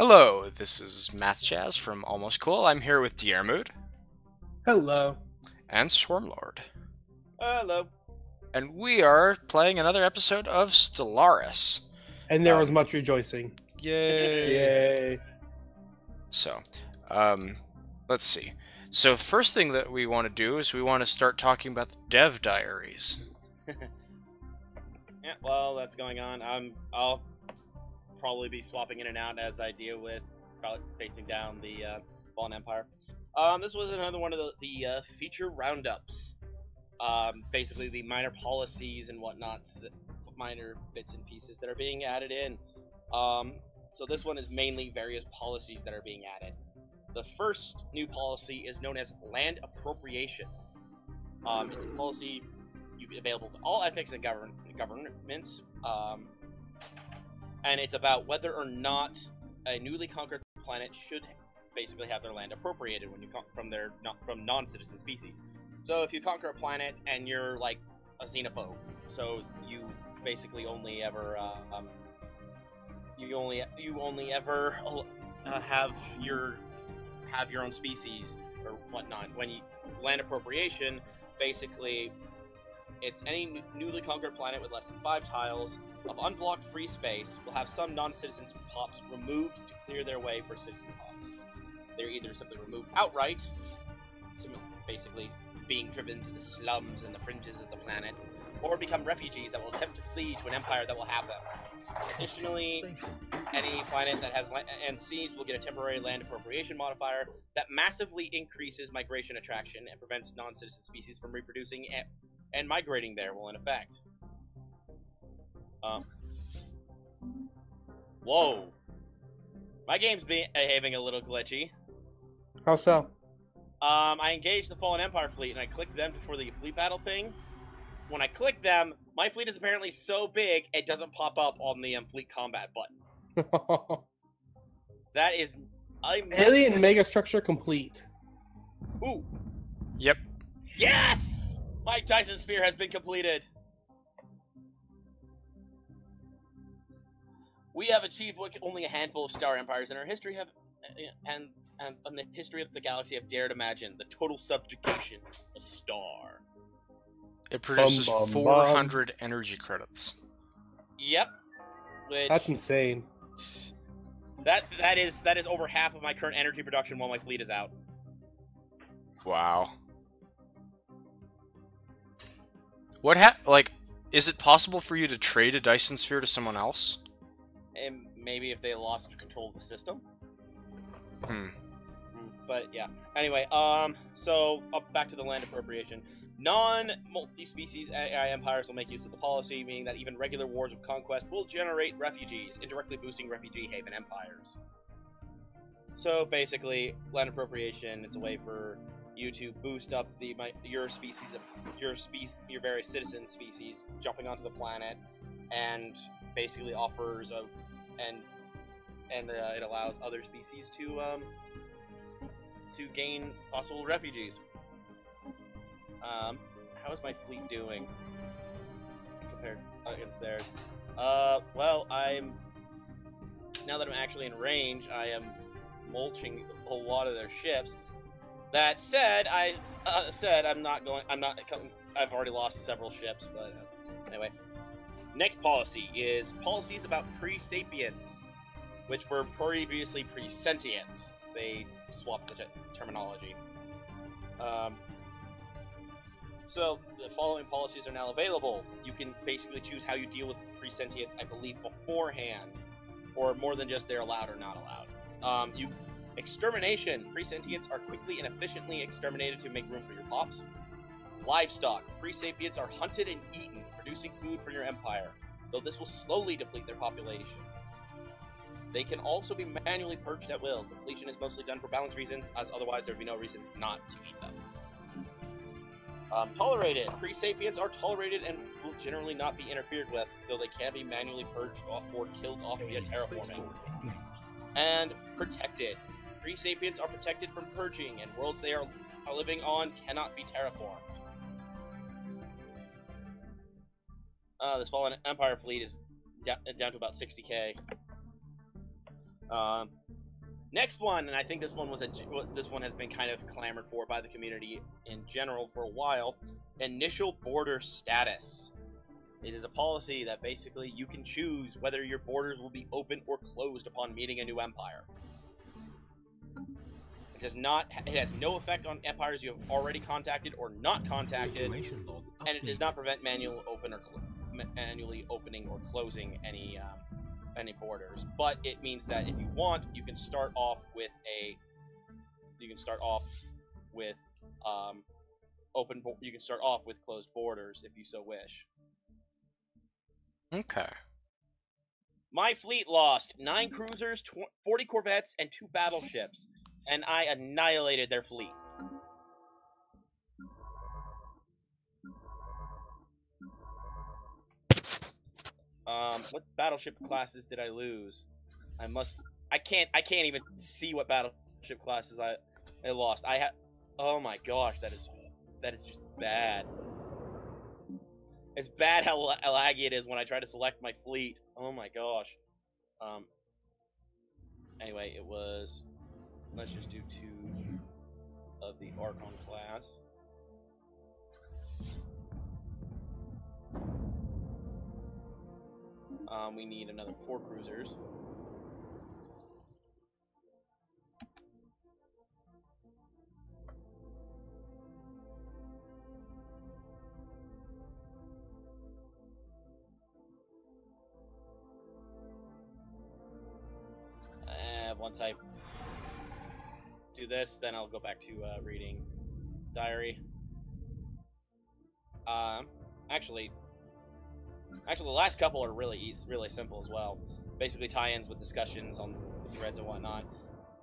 Hello, this is Math Chaz from Almost Cool. I'm here with Diermood Hello. and Swarmlord. Hello. And we are playing another episode of Stellaris. And there was much rejoicing. Yay! Yay. So, let's see. So, first thing that we want to do is we want to start talking about the dev diaries. Yeah, well, that's going on. I'll probably be swapping in and out as I deal with probably facing down the Fallen Empire. This was another one of the feature roundups. Basically the minor policies and whatnot, minor bits and pieces that are being added in. So this one is mainly various policies that are being added. The first new policy is known as land appropriation. It's a policy available to all ethics and governments, and it's about whether or not a newly conquered planet should basically have their land appropriated when you from non-citizen species. So if you conquer a planet and you're like a xenophobe, so you basically only ever have your own species or whatnot. When you land appropriation, basically it's any newly conquered planet with less than 5 tiles of unblocked free space will have some non-citizen pops removed to clear their way for citizen pops. They're either simply removed outright, basically being driven to the slums and the fringes of the planet, or become refugees that will attempt to flee to an empire that will have them. Additionally, any planet that has land and seas will get a temporary land appropriation modifier that massively increases migration attraction and prevents non-citizen species from reproducing and migrating there will in effect. Whoa. My game's behaving a little glitchy. How so? I engaged the Fallen Empire fleet and I clicked them before the fleet battle thing. When I click them, my fleet is apparently so big it doesn't pop up on the fleet combat button. That is... Alien megastructure complete. Ooh. Yep. Yes! My Tyson Sphere has been completed. We have achieved what only a handful of star empires in our history have, and in the history of the galaxy have dared imagine: the total subjugation of a star. It produces Bum, bum, 400 energy credits. Yep. That's insane. That is over half of my current energy production while my fleet is out. Wow. Is it possible for you to trade a Dyson Sphere to someone else? And maybe if they lost control of the system. But yeah. Anyway, so up back to the land appropriation. Non-multi-species AI empires will make use of the policy, meaning that even regular wars of conquest will generate refugees, indirectly boosting refugee haven empires. So basically, land appropriation, it's a way for you to boost up your various citizen species jumping onto the planet, and basically offers it allows other species to gain possible refugees. How is my fleet doing compared against theirs? Well, now that I'm actually in range, I am mulching a lot of their ships. That said, I've already lost several ships, but anyway. Next policy is policies about pre-sapiens, which were previously pre-sentients. They swapped the terminology. So the following policies are now available. You can basically choose how you deal with pre-sentients, I believe, beforehand, or more than just they're allowed or not allowed. Extermination. Pre-sentients are quickly and efficiently exterminated to make room for your pops. Livestock. Pre-sapients are hunted and eaten, producing food for your empire, though this will slowly deplete their population. They can also be manually purged at will. Depletion is mostly done for balance reasons, as otherwise there would be no reason not to eat them. Tolerated. Pre-sapients are tolerated and will generally not be interfered with, though they can be manually purged off or killed off via terraforming. And protected. Pre-sapients are protected from purging, and worlds they are living on cannot be terraformed. This Fallen Empire fleet is down to about 60k. Next one, and I think this one has been kind of clamored for by the community in general for a while. Initial border status. It is a policy that basically you can choose whether your borders will be open or closed upon meeting a new empire. It has no effect on empires you have already contacted or not contacted, and it does not prevent manually opening or closing any borders. But it means that if you want, you can start off with you can start off with closed borders if you so wish. Okay. My fleet lost 9 cruisers, 40 corvettes, and 2 battleships, and I annihilated their fleet. What battleship classes did I lose? I can't even see what battleship classes I lost. Oh my gosh, that is just bad. It's bad how laggy it is when I try to select my fleet. Oh my gosh. Anyway, it was... Let's just do 2 of the Archon class. We need another 4 cruisers. Once I do this, then I'll go back to reading diary. Actually, the last couple are really simple as well. Basically, tie-ins with discussions on threads and whatnot.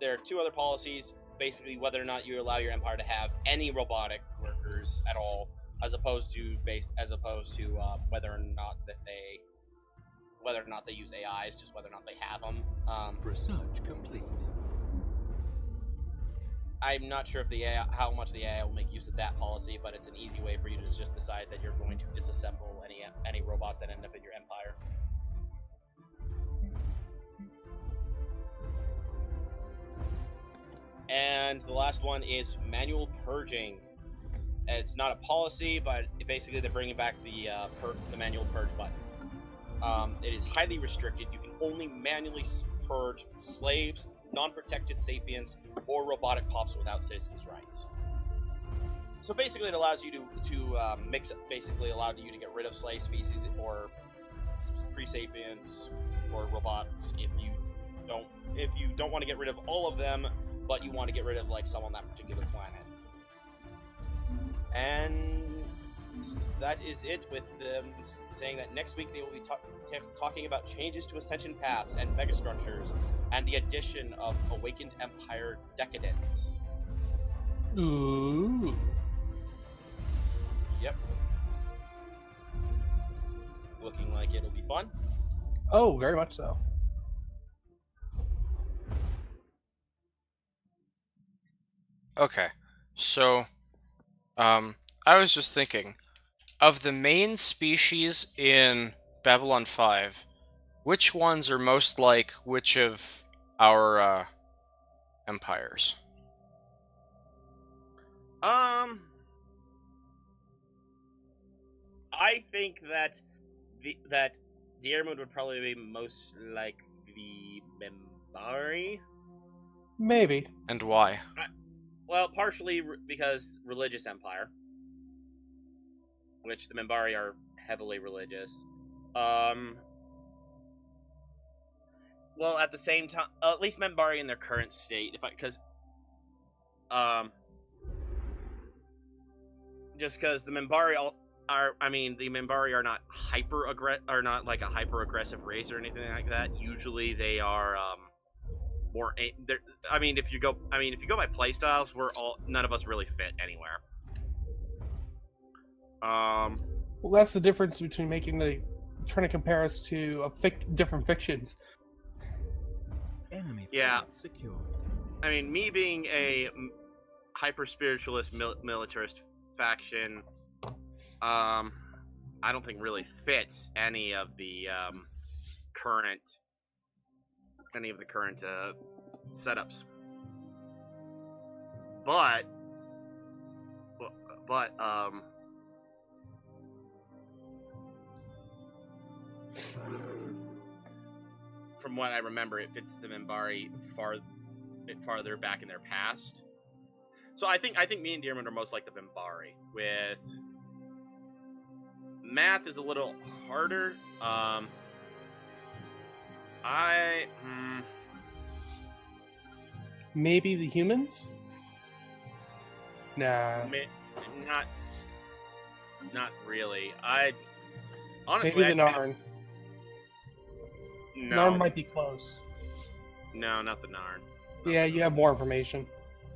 There are 2 other policies. Basically, whether or not you allow your empire to have any robotic workers at all, as opposed to whether or not they use AIs, just whether or not they have them. Research complete. I'm not sure if how much the AI will make use of that policy, but it's an easy way for you to just decide that you're going to disassemble any robots that end up in your empire. And the last one is manual purging. It's not a policy, but basically they're bringing back the manual purge button. It is highly restricted. You can only manually purge slaves, non-protected sapients, or robotic pops without citizens' rights. So basically, it allows you to mix. Basically, allowed you to get rid of slave species or pre-sapients or robots if you don't want to get rid of all of them, but you want to get rid of like some on that particular planet. And that is it, with them saying that next week they will be talking about changes to ascension paths and megastructures, and the addition of Awakened Empire Decadence. Ooh. Yep. Looking like it'll be fun. Oh, very much so. Okay, so, I was just thinking, of the main species in Babylon 5, which ones are most like which of our, empires? I think that Diarmid would probably be most like the Membari. Maybe. And why? Well, partially because religious empire, which the Membari are heavily religious. Well, at the same time, at least Membari in their current state, just because the Membari the Membari are not not like a hyper aggressive race or anything like that. Usually, they are more. If you go by playstyles, none of us really fit anywhere. Well, that's the difference between trying to compare us to different fictions. Enemy Yeah. secure. I mean, me being a hyper-spiritualist militarist faction, I don't think really fits any of the current setups. But from what I remember, it fits the Minbari bit farther back in their past. So I think me and Dearman are most like the Minbari. With math is a little harder. Maybe the humans? Nah. Not really. I honestly Maybe the Narn. No. Narn might be close. No, not the Narn. Yeah, you have more information.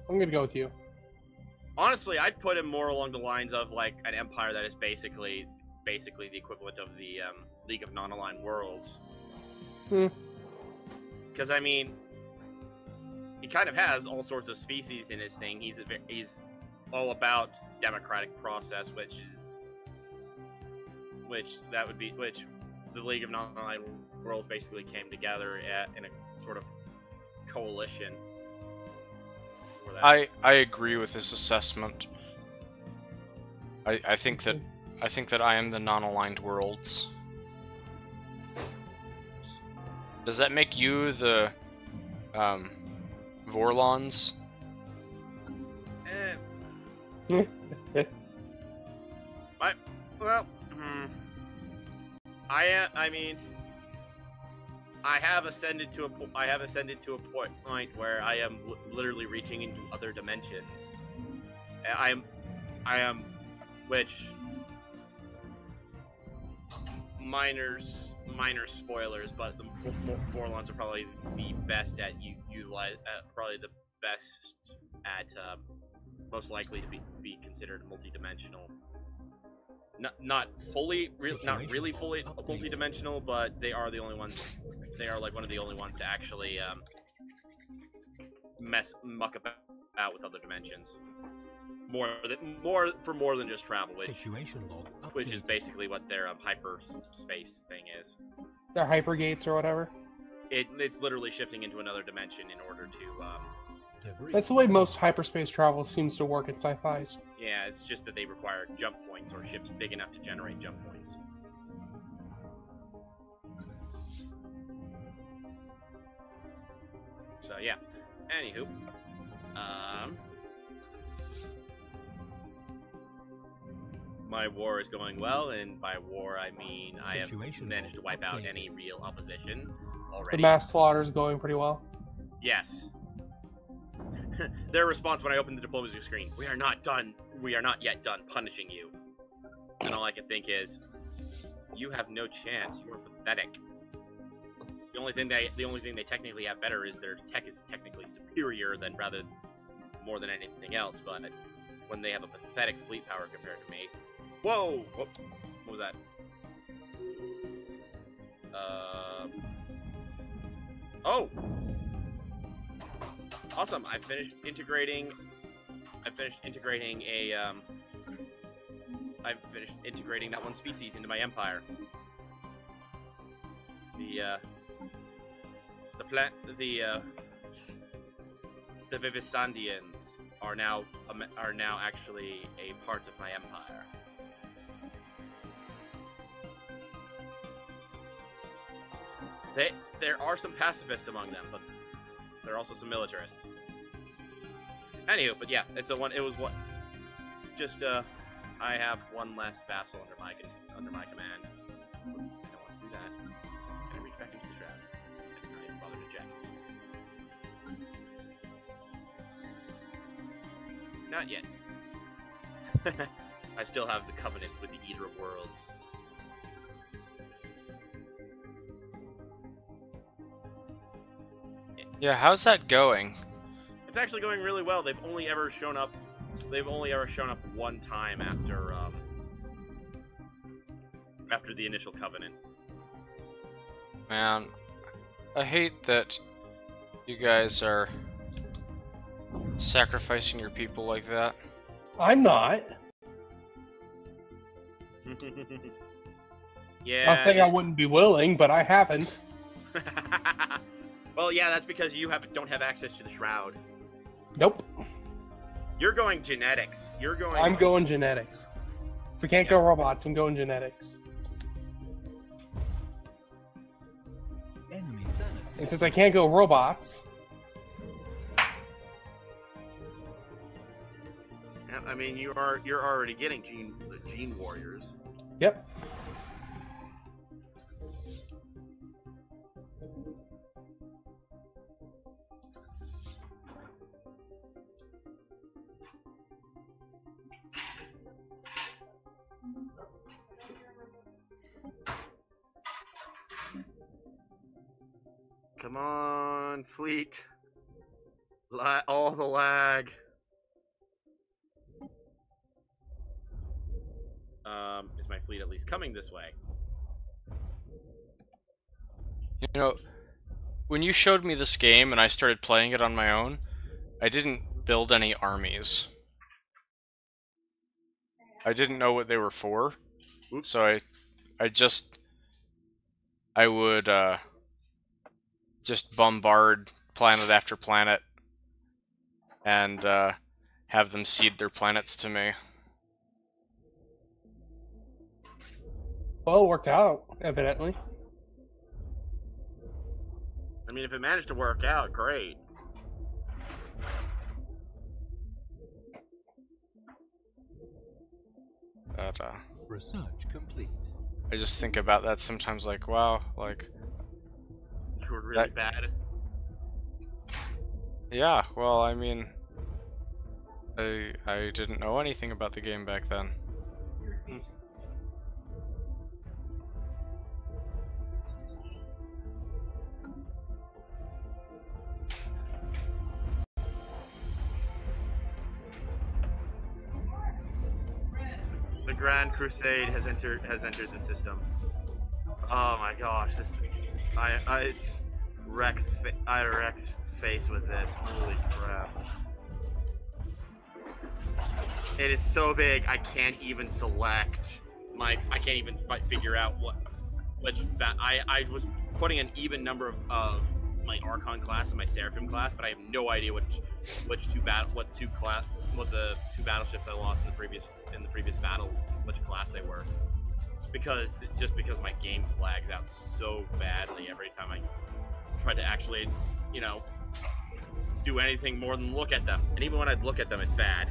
I'm gonna go with you. Honestly, I'd put him more along the lines of like an empire that is basically the equivalent of the League of Non-Aligned Worlds. Because I mean, he kind of has all sorts of species in his thing. He's all about democratic process, which the League of Non-Aligned Worlds basically came together in a sort of coalition. I agree with this assessment. I think that I am the non-aligned worlds. Does that make you the Vorlons? I mean, I have ascended to a point where I am literally reaching into other dimensions. I am, which minor spoilers, but the Vorlons are probably the best at most likely to be considered multi-dimensional. Not really fully multi-dimensional, but they are the only ones. They are like one of the only ones to actually muck about with other dimensions. More than just travel, which is basically what their hyperspace thing is. Their hypergates or whatever. It's literally shifting into another dimension in order to. That's the way most hyperspace travel seems to work in sci-fis. Yeah, it's just that they require jump points or ships big enough to generate jump points. So yeah. Anywho, my war is going well, and by war I mean I have managed to wipe out any real opposition already. The mass slaughter is going pretty well. Yes. Their response when I opened the diplomacy screen: "We are not done. We are not yet done punishing you." And all I can think is, "You have no chance. You are pathetic." The only thing they technically have better is their tech is technically superior more than anything else. But when they have a pathetic fleet power compared to me, whoa! What was that? Oh! Awesome! I finished integrating that one species into my empire. The Vivisandians are now actually a part of my empire. There are some pacifists among them, but there are also some militarists. Anywho, but yeah, I have one last vassal under my command. I don't want to do that. Can I reach back into the trap? I did not even bother to check. Not yet. I still have the covenant with the Eater of Worlds. Yeah, how's that going? It's actually going really well. They've only ever shown up one time after the initial covenant. Man, I hate that you guys are sacrificing your people like that. I'm not. Yeah. I was saying I wouldn't be willing, but I haven't. Well, yeah, that's because you don't have access to the shroud. Nope. You're going genetics. You're going. I'm going genetics. If we can't go robots, I'm going genetics. Enemy planets. And since I can't go robots, Yeah, I mean, you're already getting gene warriors. yep. Come on, fleet. All the lag. Is my fleet at least coming this way? You know, when you showed me this game and I started playing it on my own, I didn't build any armies. I didn't know what they were for. Oops. So I would just bombard planet after planet and have them cede their planets to me. Well, it worked out, evidently. I mean, if it managed to work out, great. But Research complete. I just think about that sometimes, like, wow, like, You were really bad. yeah, well, I mean, I didn't know anything about the game back then. The Grand Crusade has entered the system. Oh my gosh, this I just wrecked face with this. Holy crap! It is so big. I can't even select I can't even figure out I was putting an even number of my Archon class and my Seraphim class, but I have no idea what the two battleships I lost in the previous battle, which class they were. Because my game flags out so badly every time I try to actually, do anything more than look at them. And even when I look at them, it's bad.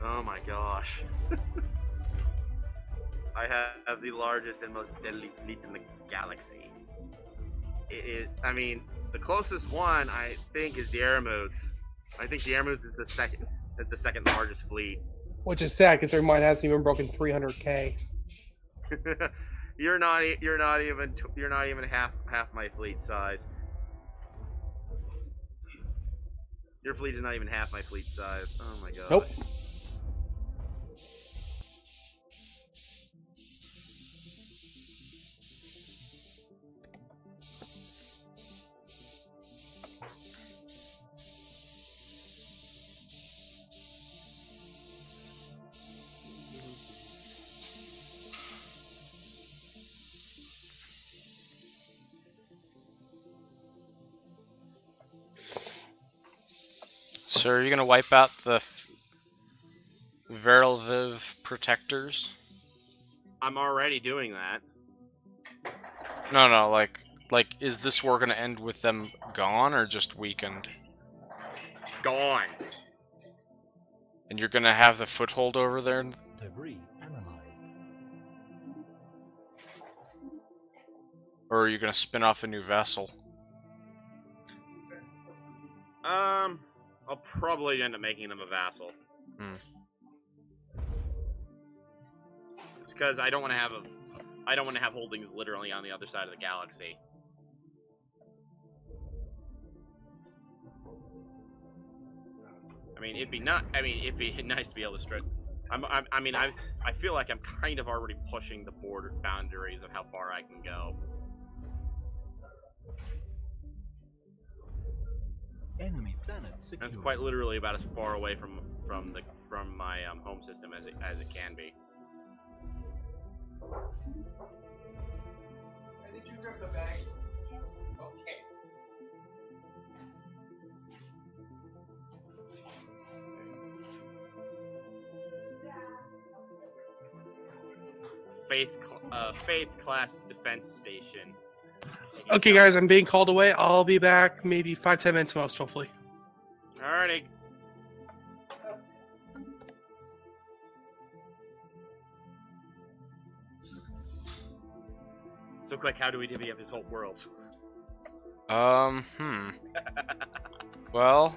Oh my gosh. I have the largest and most deadly fleet in the galaxy. I mean, the closest one I think is the Aramoots. I think the Aramoots is the second largest fleet. Which is sad, considering mine hasn't even broken 300k. You're not even half my fleet size. Your fleet is not even half my fleet size. Oh my god. Nope. So are you gonna wipe out the Verelviv protectors? I'm already doing that. No, like, is this war gonna end with them gone or just weakened? Gone. And you're gonna have the foothold over there? Debris analyzed. Or are you gonna spin off a new vessel? I'll probably end up making them a vassal. It's because I don't want to have holdings literally on the other side of the galaxy. I mean, it'd be nice to be able to stretch. I feel like I'm kind of already pushing the border boundaries of how far I can go. Enemy planet secure. That's quite literally about as far away from my home system as it can be. Did you grab the bag? Okay. Faith class defense station. Okay, guys, I'm being called away. I'll be back maybe 5-10 minutes most, hopefully. Alrighty. So quick, how do we divvy up his whole world? Well,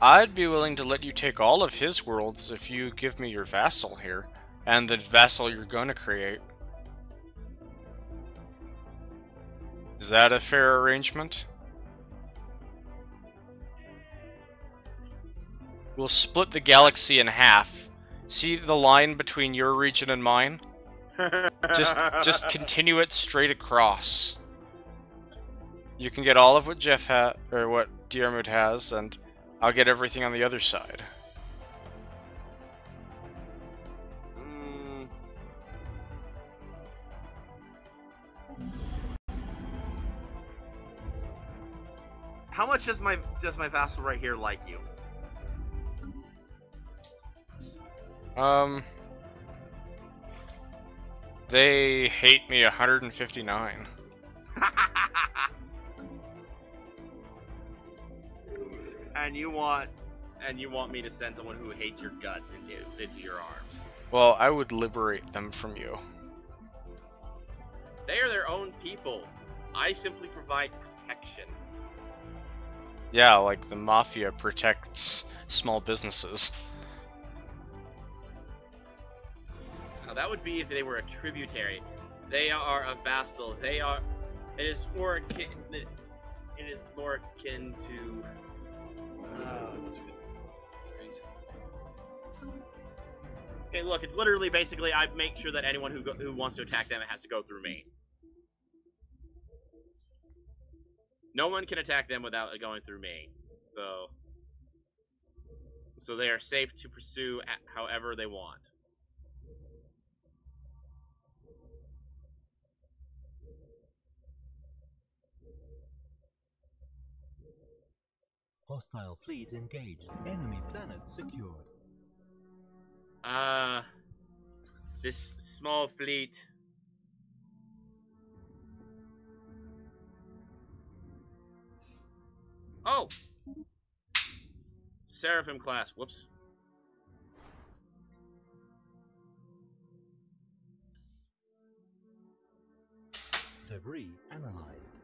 I'd be willing to let you take all of his worlds if you give me your vassal here, and the vassal you're gonna create. Is that a fair arrangement? We'll split the galaxy in half. See the line between your region and mine? Just continue it straight across. You can get all of what Jeff or what Diarmuid has, and I'll get everything on the other side. How much does my vassal right here like you? They hate me 159. And you want me to send someone who hates your guts into your arms. Well, I would liberate them from you. They are their own people. I simply provide protection. Yeah, like the Mafia protects small businesses. Now that would be if they were a tributary. They are a vassal. They are. It is more akin. It is more akin to. Okay, look. It's literally basically I make sure that anyone who wants to attack them has to go through me. No one can attack them without going through me. So they are safe to pursue however they want. Hostile fleet engaged. Enemy planet secured. This small fleet. Oh! Seraphim class. Whoops. Debris analyzed.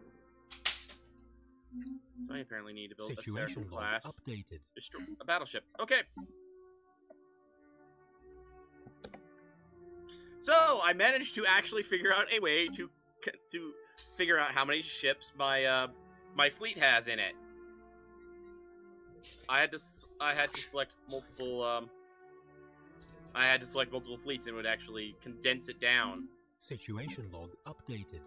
So I apparently need to build a Situation Seraphim log class. updated. Destroy a battleship. Okay. So I managed to actually figure out a way to figure out how many ships my my fleet has in it. I had to select multiple fleets and would actually condense it down. Situation log updated.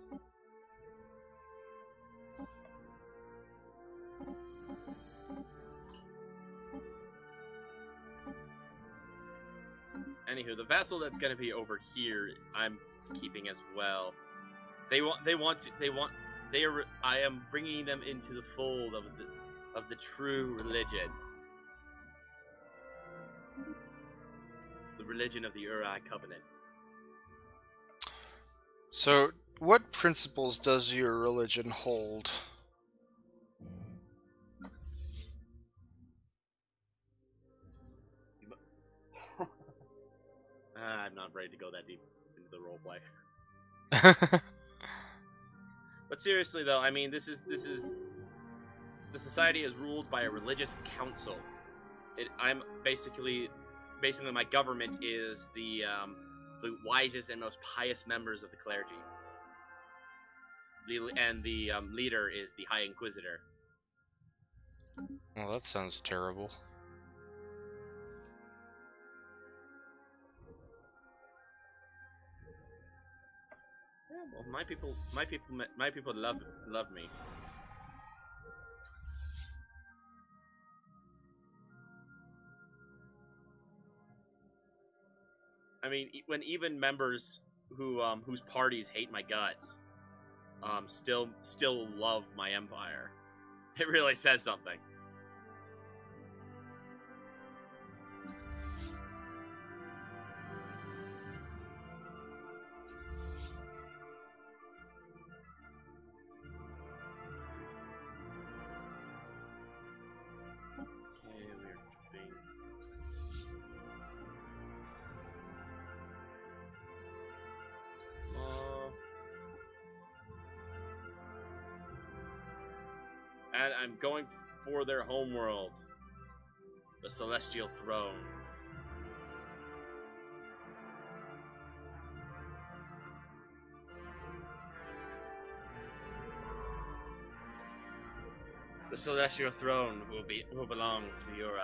Anywho, the vessel that's going to be over here, I'm keeping as well. I am bringing them into the fold of the true religion. The religion of the Uri Covenant. So, what principles does your religion hold? I'm not ready to go that deep into the roleplay. But seriously, though, I mean, this is the society is ruled by a religious council. I'm basically my government is the wisest and most pious members of the clergy. And the leader is the High Inquisitor. Well, that sounds terrible. Yeah, well, my people love me. I mean, when even members whose parties hate my guts, still love my empire. It really says something. And I'm going for their homeworld, the Celestial Throne. The Celestial Throne will belong to Uri.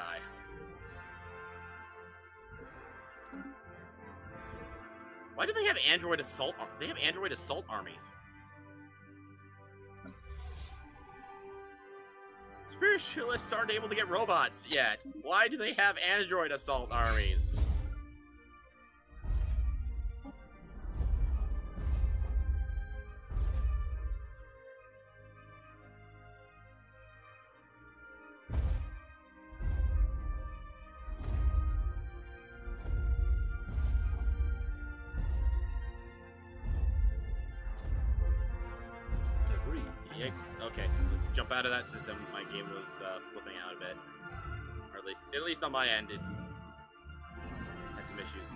Why do they have android assault? They have android assault armies. Spiritualists aren't able to get robots yet. Why do they have android assault armies? Agreed. Yeah, okay, let's jump out of that system. My game was flipping out a bit. Or at least on my end, it had some issues.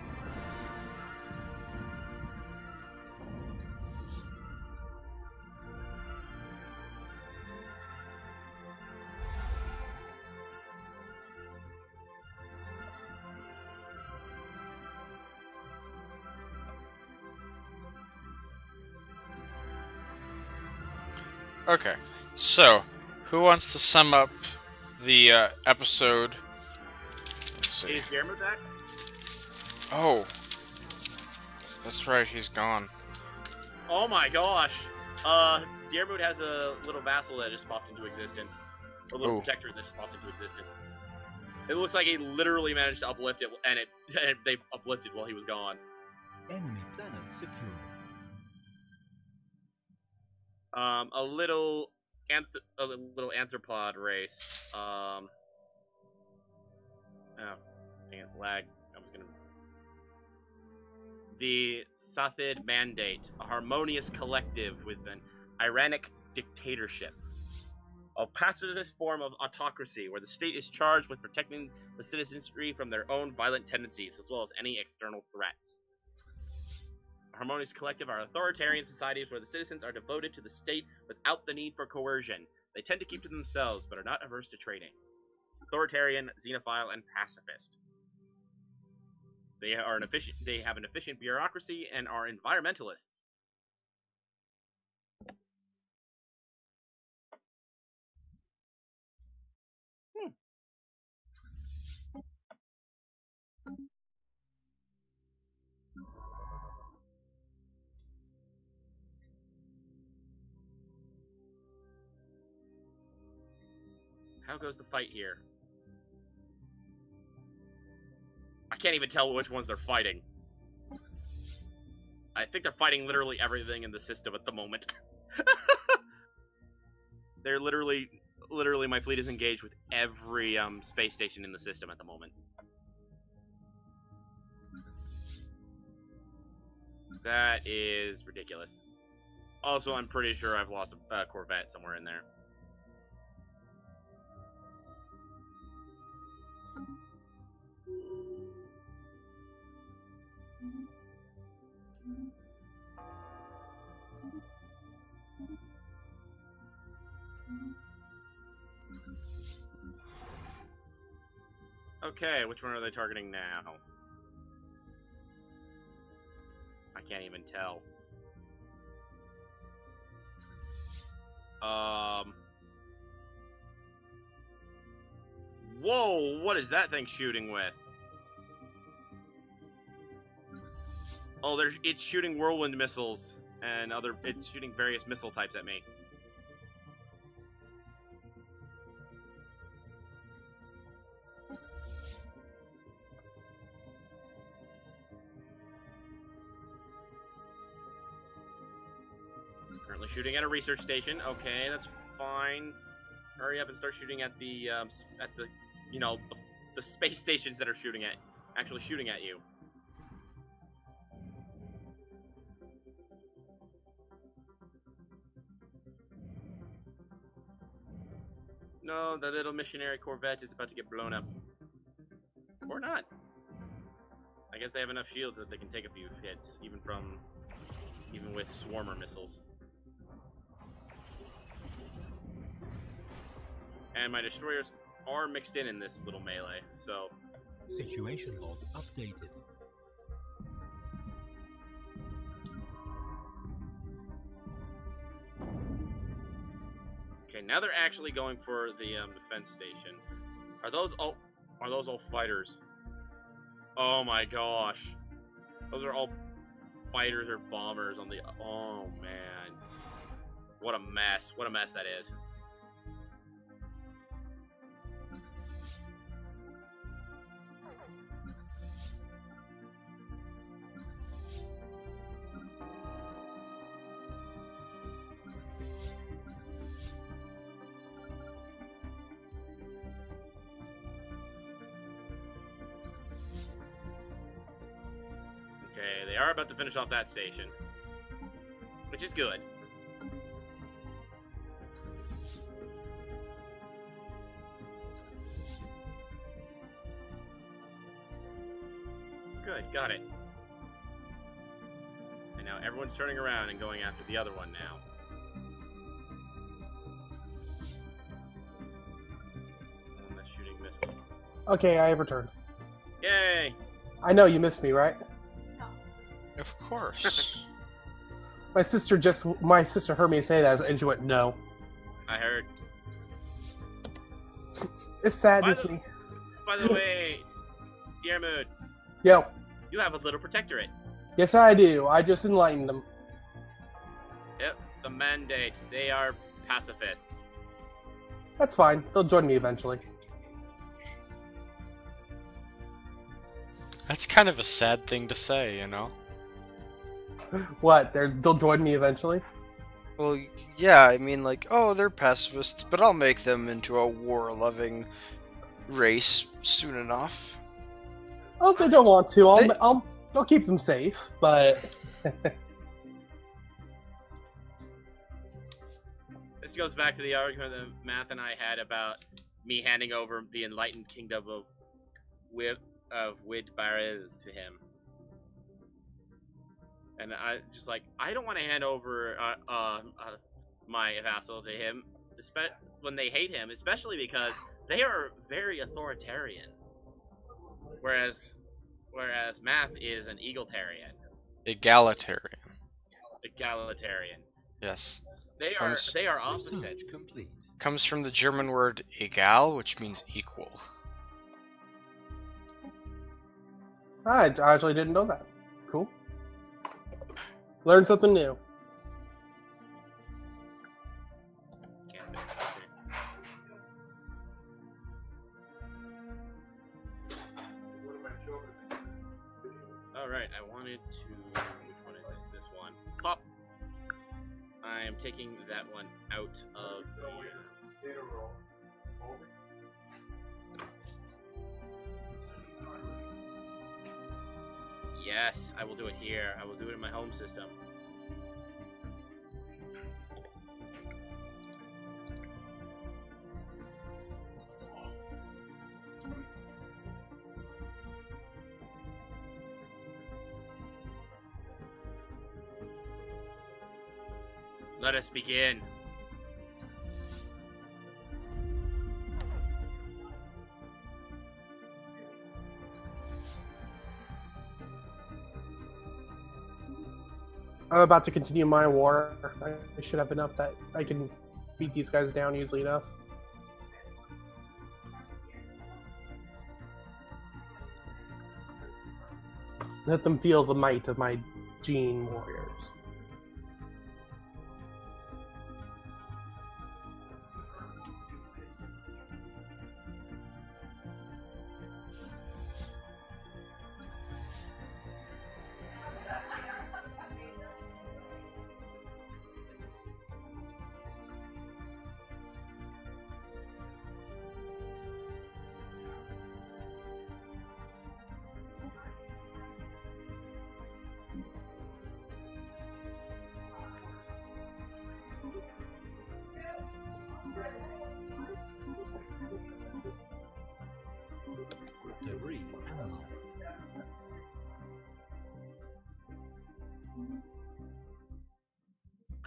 Okay, so who wants to sum up the episode? Let's see. Is Guillermo back? Oh, that's right. He's gone. Oh my gosh! Deermood has a little vassal that just popped into existence. Or a little Oh. protector that just popped into existence. It looks like he literally managed to uplift it, and they uplifted while he was gone. Enemy planet secured. A little anthropod race. Oh, dang it, lag. The Sathid Mandate, a harmonious collective with an tyrannic dictatorship. A pacifist form of autocracy where the state is charged with protecting the citizenry from their own violent tendencies as well as any external threats. A harmonious collective are authoritarian societies where the citizens are devoted to the state without the need for coercion. They tend to keep to themselves but are not averse to trading. Authoritarian, xenophile, and pacifist. They have an efficient bureaucracy and are environmentalists. How goes the fight here? I can't even tell which ones they're fighting. I think they're fighting literally everything in the system at the moment. They're literally my fleet is engaged with every space station in the system at the moment. That is ridiculous. Also, I'm pretty sure I've lost a Corvette somewhere in there. Okay, which one are they targeting now? I can't even tell. Whoa, what is that thing shooting with? Oh, it's shooting whirlwind missiles and it's shooting various missile types at me. shooting at a research station. Okay, that's fine. Hurry up and start shooting at the you know, the space stations that are actually shooting at you. No, the little missionary Corvette is about to get blown up. Or not. I guess they have enough shields that they can take a few hits, even with swarmer missiles. And my destroyers are mixed in this little melee, so... Situation log updated. Okay, now they're actually going for the defense station. Are those all fighters? Oh my gosh. Those are all fighters or bombers on the... Oh man. What a mess. What a mess that is. Okay, they are about to finish off that station. Which is good. Good, got it. And now everyone's turning around and going after the other one now. One that's shooting missiles. Okay, I have returned. Yay! I know you missed me, right? Of course. My sister heard me say that, and she went, "No." I heard. It saddens me. By the way, Dear Mood, Yo. you have a little protectorate. Yes, I do. I just enlightened them. Yep, the Mandate. They are pacifists. That's fine. They'll join me eventually. That's kind of a sad thing to say, you know? What? They'll join me eventually? Well, yeah, I mean, like, oh, they're pacifists, but I'll make them into a war-loving race soon enough. Oh, if they don't want to, I'll keep them safe, but... This goes back to the argument that Matt and I had about me handing over the enlightened kingdom of Wid Barrel to him. And I just like, I don't want to hand over my vassal to him, when they hate him, especially because they are very authoritarian. Whereas Math is an egalitarian. Egalitarian. Egalitarian. Yes. They are opposites. Complete. Comes from the German word egal, which means equal. I actually didn't know that. Cool. Learn something new. Alright, I wanted to... Which one is it? This one. Pop! I am taking that one out of here. Yes, I will do it here. I will do it in my home system. Let us begin. I'm about to continue my war. I should have enough that I can beat these guys down easily enough. Let them feel the might of my gene warriors.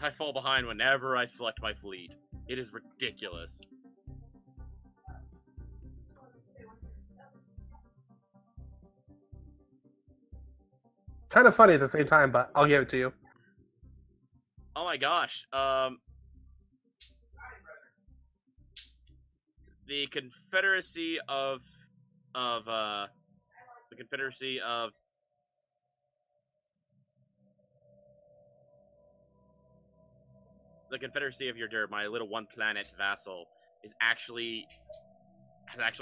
I fall behind whenever I select my fleet. It is ridiculous. Kind of funny at the same time, but I'll give it to you. Oh my gosh. The Confederacy of the Confederacy of Yurdur, my little one planet vassal, has actually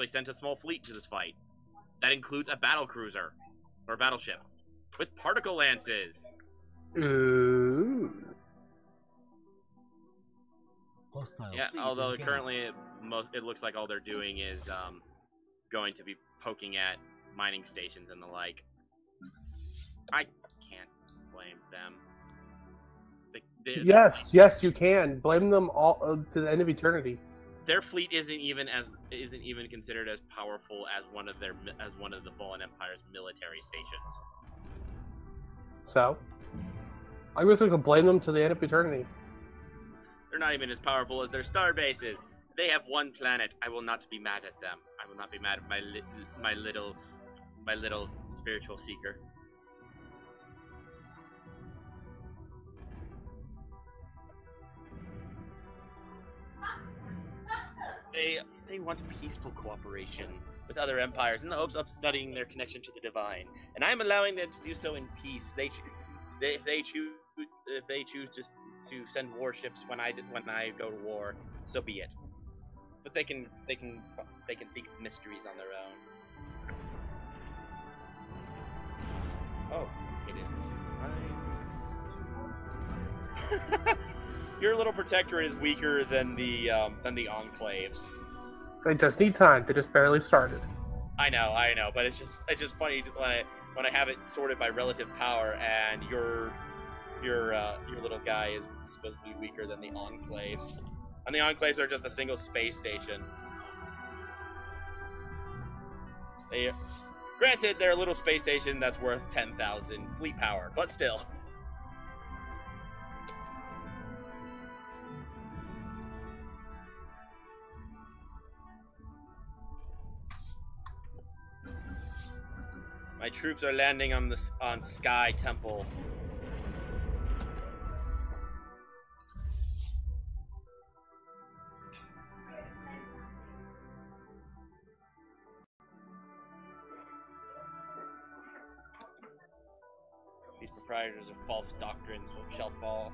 sent a small fleet to this fight. That includes a battle cruiser or battleship with particle lances. Ooh. Hostile Yeah, fleet although engaged. currently it looks like all they're doing is going to be poking at mining stations and the like. I can't blame them. Yes, you can blame them all to the end of eternity. Their fleet isn't even considered as powerful as one of the Fallen Empire's military stations. So, I'm just going to blame them to the end of eternity. They're not even as powerful as their star bases. They have one planet. I will not be mad at them. I will not be mad at my little spiritual seeker. They want peaceful cooperation with other empires in the hopes of studying their connection to the divine, and I'm allowing them to do so in peace. If they choose to send warships when I go to war, so be it. But they can seek mysteries on their own. Oh, it is time. Your little protectorate is weaker than the enclaves. They just need time. They just barely started. I know, but it's just funny when I have it sorted by relative power, and your little guy is supposed to be weaker than the enclaves, and the enclaves are just a single space station. Granted, they're a little space station that's worth 10,000 fleet power, but still. My troops are landing on Sky Temple. These proprietors of false doctrines shall fall.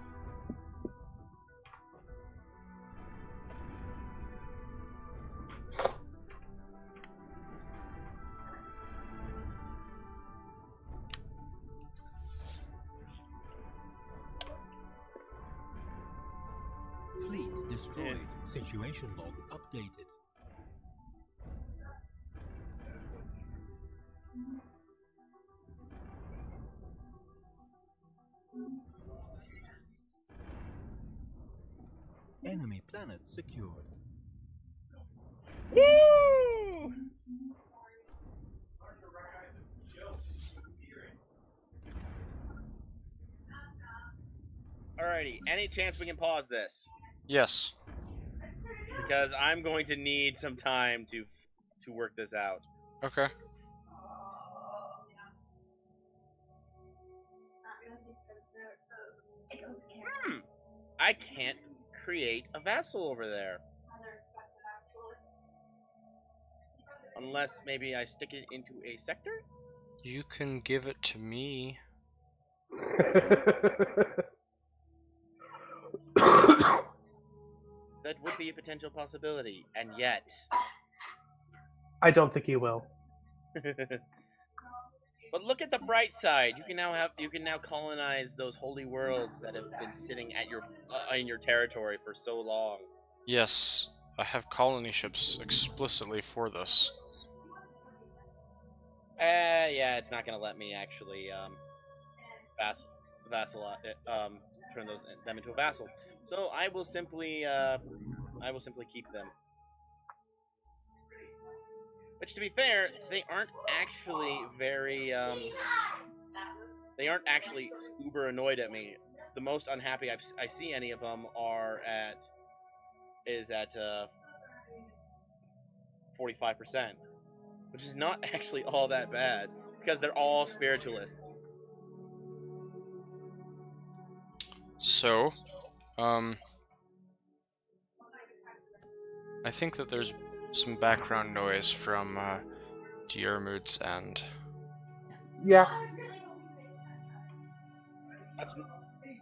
Fleet destroyed. Situation log updated. Enemy planet secured. Woo! Alrighty, any chance we can pause this? Yes. Because I'm going to need some time to work this out. Okay. I can't create a vassal over there. Unless maybe I stick it into a sector? You can give it to me. That would be a potential possibility, and yet... I don't think you will. But look at the bright side. You can now colonize those holy worlds that have been sitting at your in your territory for so long. Yes, I have colony ships explicitly for this. Yeah, it's not gonna let me actually turn them into a vassal. So I will simply keep them. Which, to be fair, they aren't actually very, they aren't actually uber annoyed at me. the most unhappy I see any of them is at 45%, which is not actually all that bad because they're all spiritualists. So, I think that there's some background noise from Diarmuid's end. Yeah.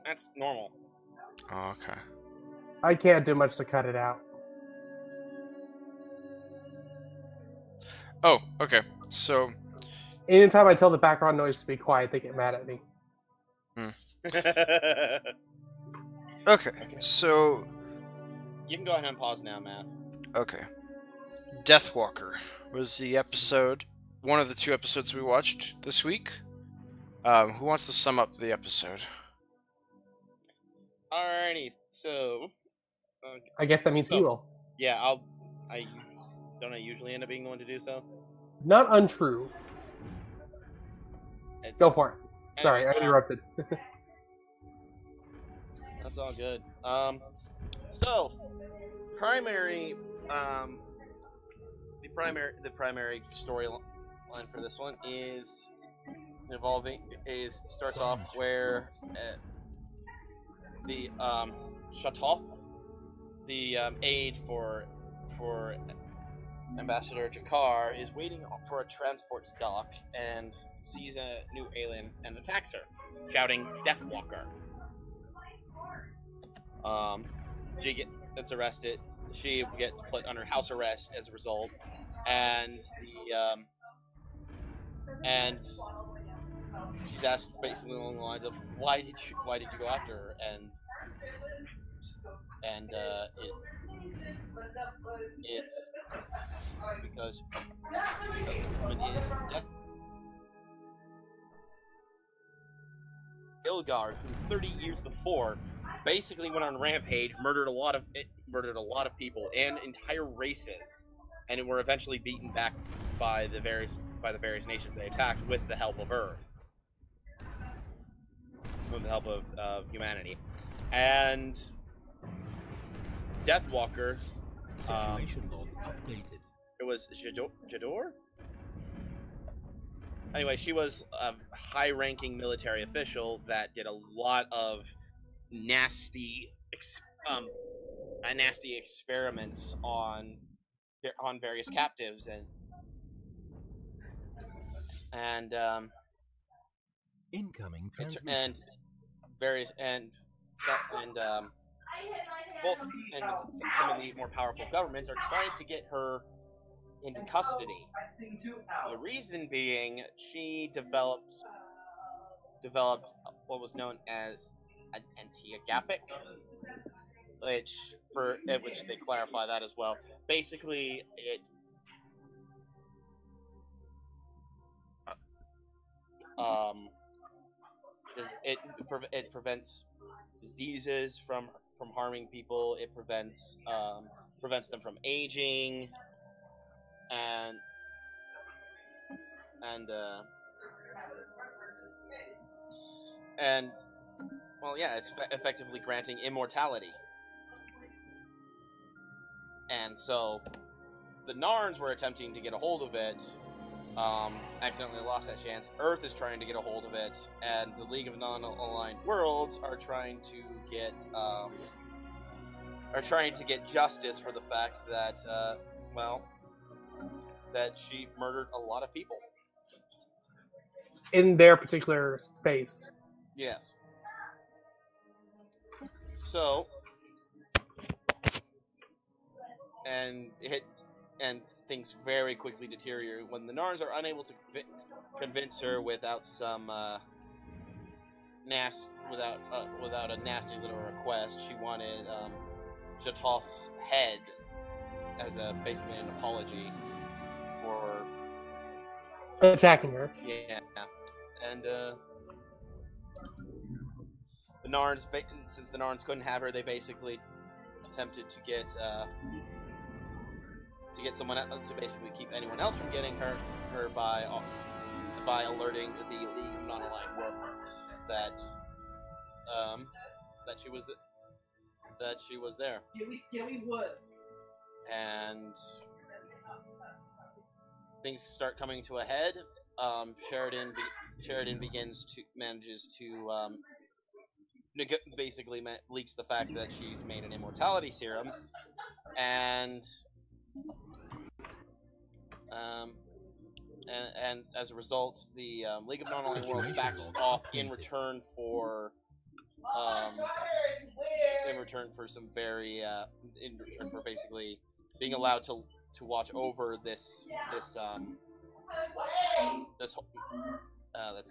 That's normal. Oh, okay. I can't do much to cut it out. Oh, okay. So, Anytime I tell the background noise to be quiet, they get mad at me. okay. So, You can go ahead and pause now, Matt. okay. Deathwalker was the episode, one of the 2 episodes we watched this week. Who wants to sum up the episode? Alrighty, so I guess that means he will. yeah, I usually end up being the one to do so. Not untrue. Go for it. Sorry, I interrupted. That's all good. So primary, the primary storyline for this one is starts off where the Shatov, the aide for Ambassador Jakar, is waiting for a transport to dock and sees a new alien and attacks her, shouting "Deathwalker." She gets arrested. She gets put under house arrest as a result, and she's asked basically along the lines of why did you go after her, and it's because the woman is death. Ilgar, who 30 years before basically went on rampage, murdered a lot of people and entire races, and were eventually beaten back by the various nations they attacked with the help of Earth, with the help of humanity. And Deathwalker, Situation log updated. it was Jador? Anyway, she was a high-ranking military official that did a lot of nasty experiments on various captives and Incoming transmission. and various and some of the more powerful governments are trying to get her into custody. The reason being, she developed what was known as an anti-agapic, which they clarify that as well. Basically, it prevents diseases from harming people. It prevents them from aging, and well, yeah, it's effectively granting immortality. And so the Narns were attempting to get a hold of it, accidentally lost that chance. Earth is trying to get a hold of it, and the League of Non-Aligned Worlds are trying to get justice for the fact that that she murdered a lot of people In their particular space. Yes. So, and things very quickly deteriorate when the Narns are unable to convince her without some without a nasty little request. She wanted Jatov's head as basically an apology for attacking her. Yeah, and the Narns, since the Narns couldn't have her, they basically attempted to get someone else to basically keep anyone else from getting her by alerting the League of Non-Aligned Worlds that she was there. Give me wood. And things start coming to a head. Sheridan manages to basically leaks the fact that she's made an immortality serum, and as a result, the League of Non-Aligned Worlds backs off in return for some very in return for basically being allowed to watch over this that's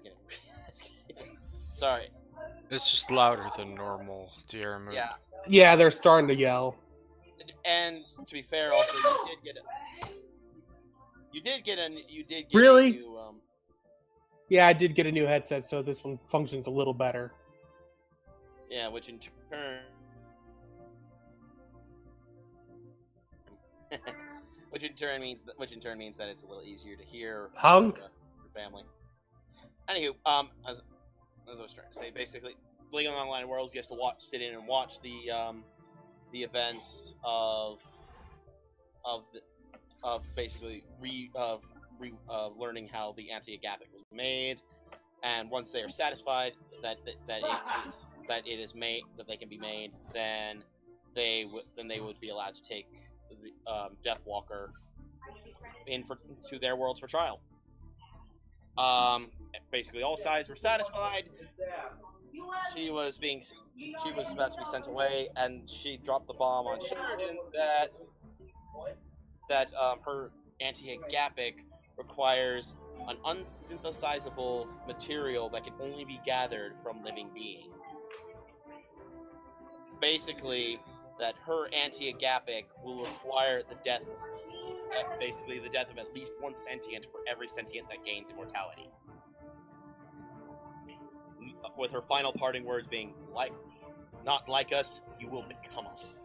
getting sorry. It's just louder than normal, dear moon. Yeah. Yeah, they're starting to yell. And to be fair, also you did get a Really? new, Yeah, I did get a new headset, so this one functions a little better. yeah, which in turn means that it's a little easier to hear Punk. your family. Anywho, as I was trying to say, basically, League of Online Worlds gets to sit in and watch the events of basically learning how the anti-agapic was made, and once they are satisfied that they can be made, then they would be allowed to take the Deathwalker to their worlds for trial. Basically, all sides were satisfied. She was about to be sent away, and she dropped the bomb on Sheridan that her anti-agapic requires an unsynthesizable material that can only be gathered from living beings. Basically, that her anti-agapic will require the death of at least one sentient for every sentient that gains immortality. With her final parting words being, not like us, you will become us.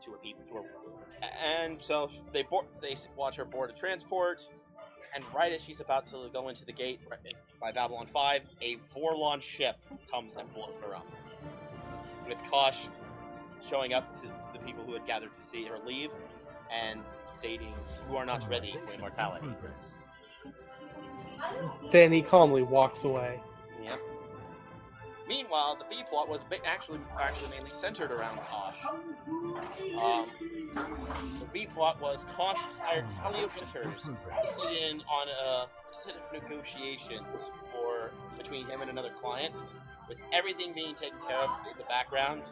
To a people, and so they watch her board a transport, and right as she's about to go into the gate by Babylon 5, a Vorlon ship comes and blows her up, with Kosh showing up to the people who had gathered to see her leave, and stating, "You are not ready for immortality." Then he calmly walks away. Yep. Meanwhile, the B plot was actually mainly centered around Kosh. The B plot was Kosh hired Talia Winters to sit in on a set of negotiations between him and another client, with everything being taken care of in the background.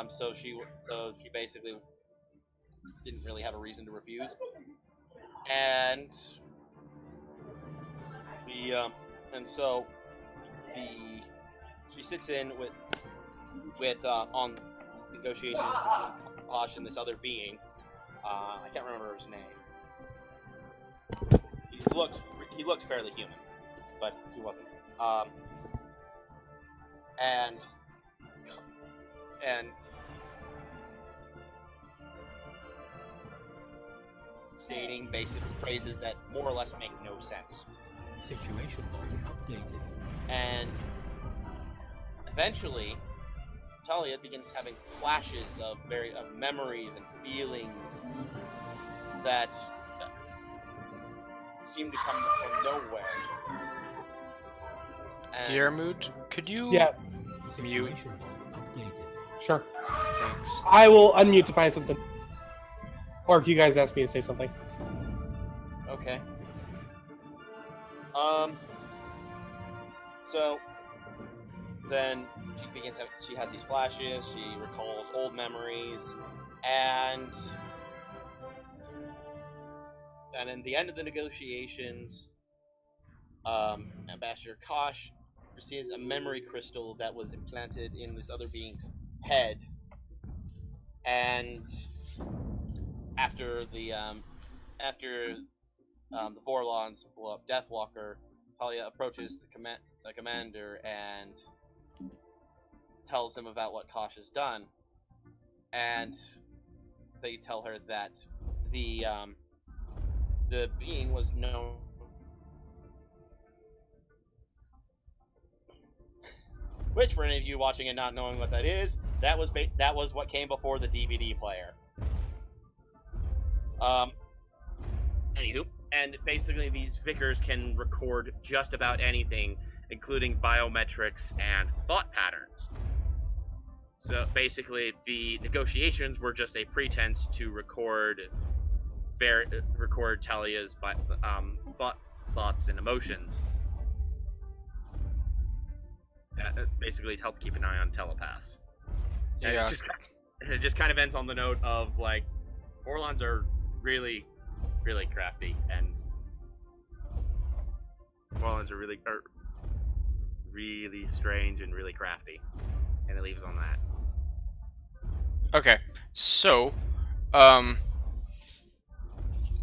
So she basically didn't really have a reason to refuse, and she sits in with on negotiations between Kosh and this other being. I can't remember his name. He looked fairly human, but he wasn't. And stating basic phrases that more or less make no sense. Situation log updated. And eventually, Talia begins having flashes of memories and feelings that seem to come from nowhere. And Diarmut, could you Yes, mute? Situation log updated. sure. Thanks. I will unmute to find something. Or if you guys ask me to say something. Okay. So then she has these flashes, she recalls old memories, and in the end of the negotiations, Ambassador Kosh receives a memory crystal that was implanted in this other being's head, and after the Vorlons blow up Deathwalker, Talia approaches the commander and tells him about what Kosh has done, and they tell her that the being was known Which, for any of you watching and not knowing what that is, that was what came before the DVD player. Anywho, and basically these Vickers can record just about anything, including biometrics and thought patterns. So basically, the negotiations were just a pretense to record Talia's thoughts and emotions. Basically, it helped keep an eye on telepaths. And Yeah. it just kind of ends on the note of, like, Orlons are really, really crafty, and Orlons are really strange and really crafty. And it leaves on that. Okay, so,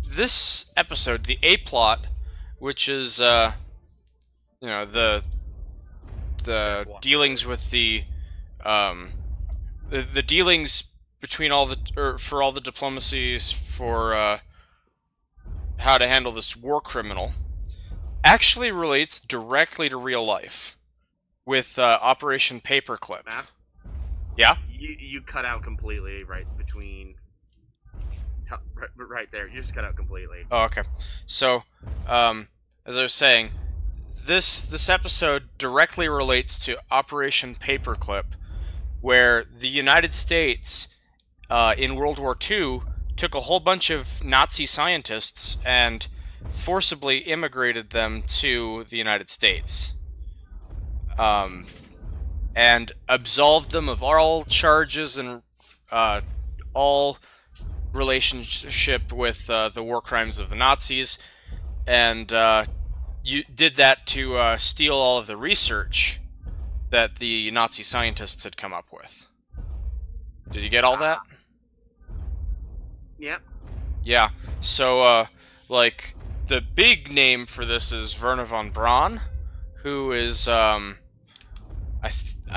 this episode, the A-plot, which is, you know, the dealings with the dealings between all the, for all the diplomacies for, how to handle this war criminal, actually relates directly to real life, with, Operation Paperclip. Matt? Yeah? You cut out completely right between... Right there, you just cut out completely. Oh, okay. So, as I was saying, this episode directly relates to Operation Paperclip, where the United States, in World War II, took a whole bunch of Nazi scientists and forcibly immigrated them to the United States. And absolved them of all charges and all relationship with the war crimes of the Nazis, and you did that to steal all of the research that the Nazi scientists had come up with. Did you get all that? Yep. Yeah. So, like, the big name for this is Werner von Braun, who is, I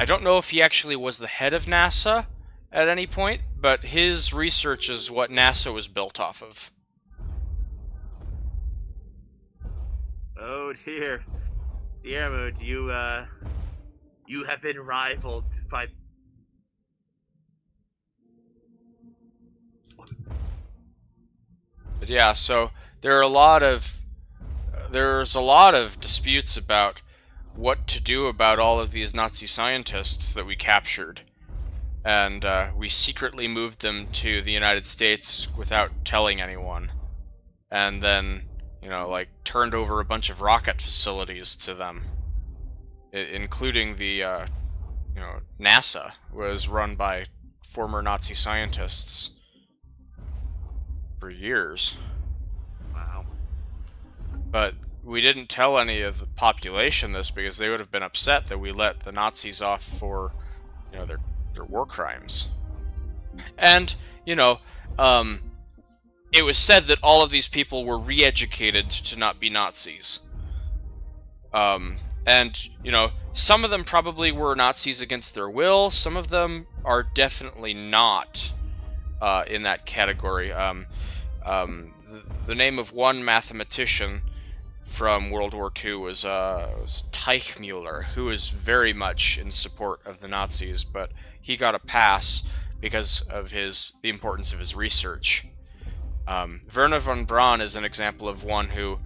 don't know if he actually was the head of NASA at any point, but his research is what NASA was built off of. Oh dear. Diarmuid, you have been rivaled by... But yeah, so there's a lot of disputes about what to do about all of these Nazi scientists that we captured. And we secretly moved them to the United States without telling anyone. And then, you know, like, turned over a bunch of rocket facilities to them. Including the, you know, NASA was run by former Nazi scientists for years. Wow. But we didn't tell any of the population this because they would have been upset that we let the Nazis off for, you know, their war crimes. And, you know, it was said that all of these people were re-educated to not be Nazis. And, you know, some of them probably were Nazis against their will, some of them are definitely not in that category. The name of one mathematician from World War II was Teichmuller, who was very much in support of the Nazis, but he got a pass because of the importance of his research. Werner von Braun is an example of one who,